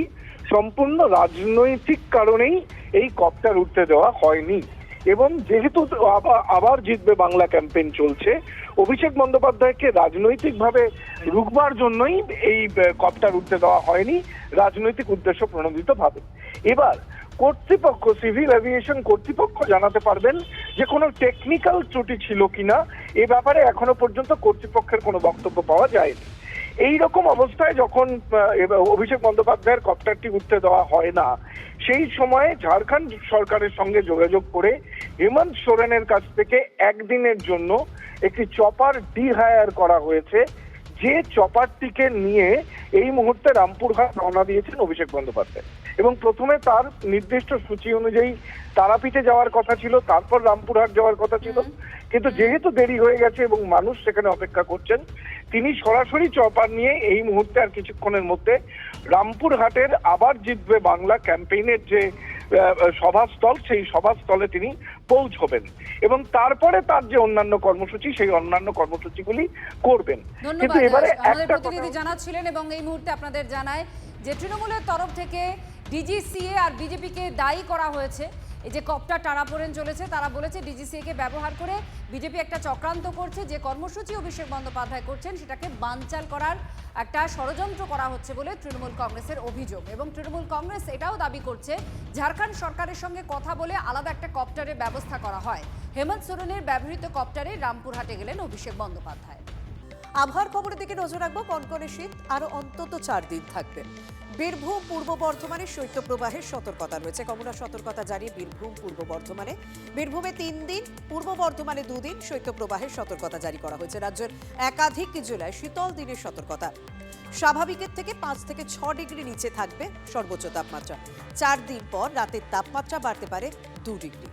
সম্পূর্ণ রাজনৈতিক কারণেই এই কপ্টার উঠতে দেওয়া হয়নি। এবং যেহেতু আবার জিতবে বাংলা ক্যাম্পেইন চলছে, অভিষেক বন্দ্যোপাধ্যায়কে রাজনৈতিকভাবে রুখবার জন্যই এই কপ্টার উঠতে দেওয়া হয়নি, রাজনৈতিক উদ্দেশ্য প্রণোদিত ভাবে। এবার কর্তৃপক্ষ, সিভিল এভিয়েশন কর্তৃপক্ষ জানাতে পারবেন যে কোনো টেকনিক্যাল ত্রুটি ছিল কিনা। এ ব্যাপারে এখনো পর্যন্ত কর্তৃপক্ষের কোনো বক্তব্য পাওয়া যায়নি। এই রকম অবস্থায় যখন অভিষেক বন্দ্যোপাধ্যায়ের কপ্টারটি উঠতে দেওয়া হয় না, সেই সময়ে ঝাড়খণ্ড সরকারের সঙ্গে যোগাযোগ করে হেমন্ত সোরেনের কাছ থেকে একদিনের জন্য একটি চপার ডিহায়ার করা হয়েছে, যে চপারটিকে নিয়ে এই মুহূর্তে রামপুরহাট রওনা দিয়েছেন অভিষেক বন্দ্যোপাধ্যায়। এবং প্রথমে তার নির্দিষ্ট সূচি অনুযায়ী তারাপীঠে যাওয়ার কথা ছিল, তারপর রামপুরহাট যাওয়ার কথা ছিল, কিন্তু যেহেতু দেরি হয়ে গেছে এবং মানুষ সেখানে অপেক্ষা করছেন, তিনি সরাসরি চপার নিয়ে এই মুহূর্তে আর কিছুক্ষণের মধ্যে রামপুরহাটের আবার জিতবে বাংলা ক্যাম্পেইনের যে সভাস্থল, সেই সভাস্থলে তিনি পৌঁছবেন এবং তারপরে তার যে অন্যান্য কর্মসূচি, সেই অন্যান্য কর্মসূচিগুলি করবেন। কিন্তু এবারে আমাদের প্রতিনিধি জানাচ্ছিলেন এবং এই মুহূর্তে আপনাদের জানায় যে তৃণমূলের তরফ থেকে ডিজিসিএ আর বিজেপিকে দায়ী করা হয়েছে। এই যে কপ্টার টানাপোড়েন চলেছে, তারা বলেছে ডিজিসিএ কে ব্যবহার করে বিজেপি একটা চক্রান্ত করছে, যে কর্মসূচি অভিষেক বন্দ্যোপাধ্যায় করছেন সেটাকে বানচাল করার একটা ষড়যন্ত্র করা হচ্ছে বলে তৃণমূল কংগ্রেসের অভিযোগ। এবং তৃণমূল কংগ্রেস এটাও দাবি করছে ঝাড়খণ্ড সরকারের সঙ্গে কথা বলে আলাদা একটা কপ্টারের ব্যবস্থা করা হয়। হেমন্ত সোরেনের ব্যবহৃত কপ্টারে রামপুরহাটে গেলেন অভিষেক বন্দ্যোপাধ্যায়। আবহাওয়ার খবরের দিকে নজর রাখবো। কনকনে শীত আরো অন্তত 4 দিন থাকবে। বীরভূম পূর্ব বর্ধমানে শৈত্যপ্রবাহের সতর্কতা রয়েছে। কমলা সতর্কতা জারি বীরভূম পূর্ব বর্ধমানে। বীরভূমে 3 দিন, পূর্ব বর্ধমানে 2 দিন শৈত্যপ্রবাহের সতর্কতা জারি করা হয়েছে। রাজ্যের একাধিক জেলায় শীতল দিনের সতর্কতা। স্বাভাবিকের থেকে 5 থেকে 6 ডিগ্রি নিচে থাকবে সর্বোচ্চ তাপমাত্রা। 4 দিন পর রাতের তাপমাত্রা বাড়তে পারে 2 ডিগ্রি।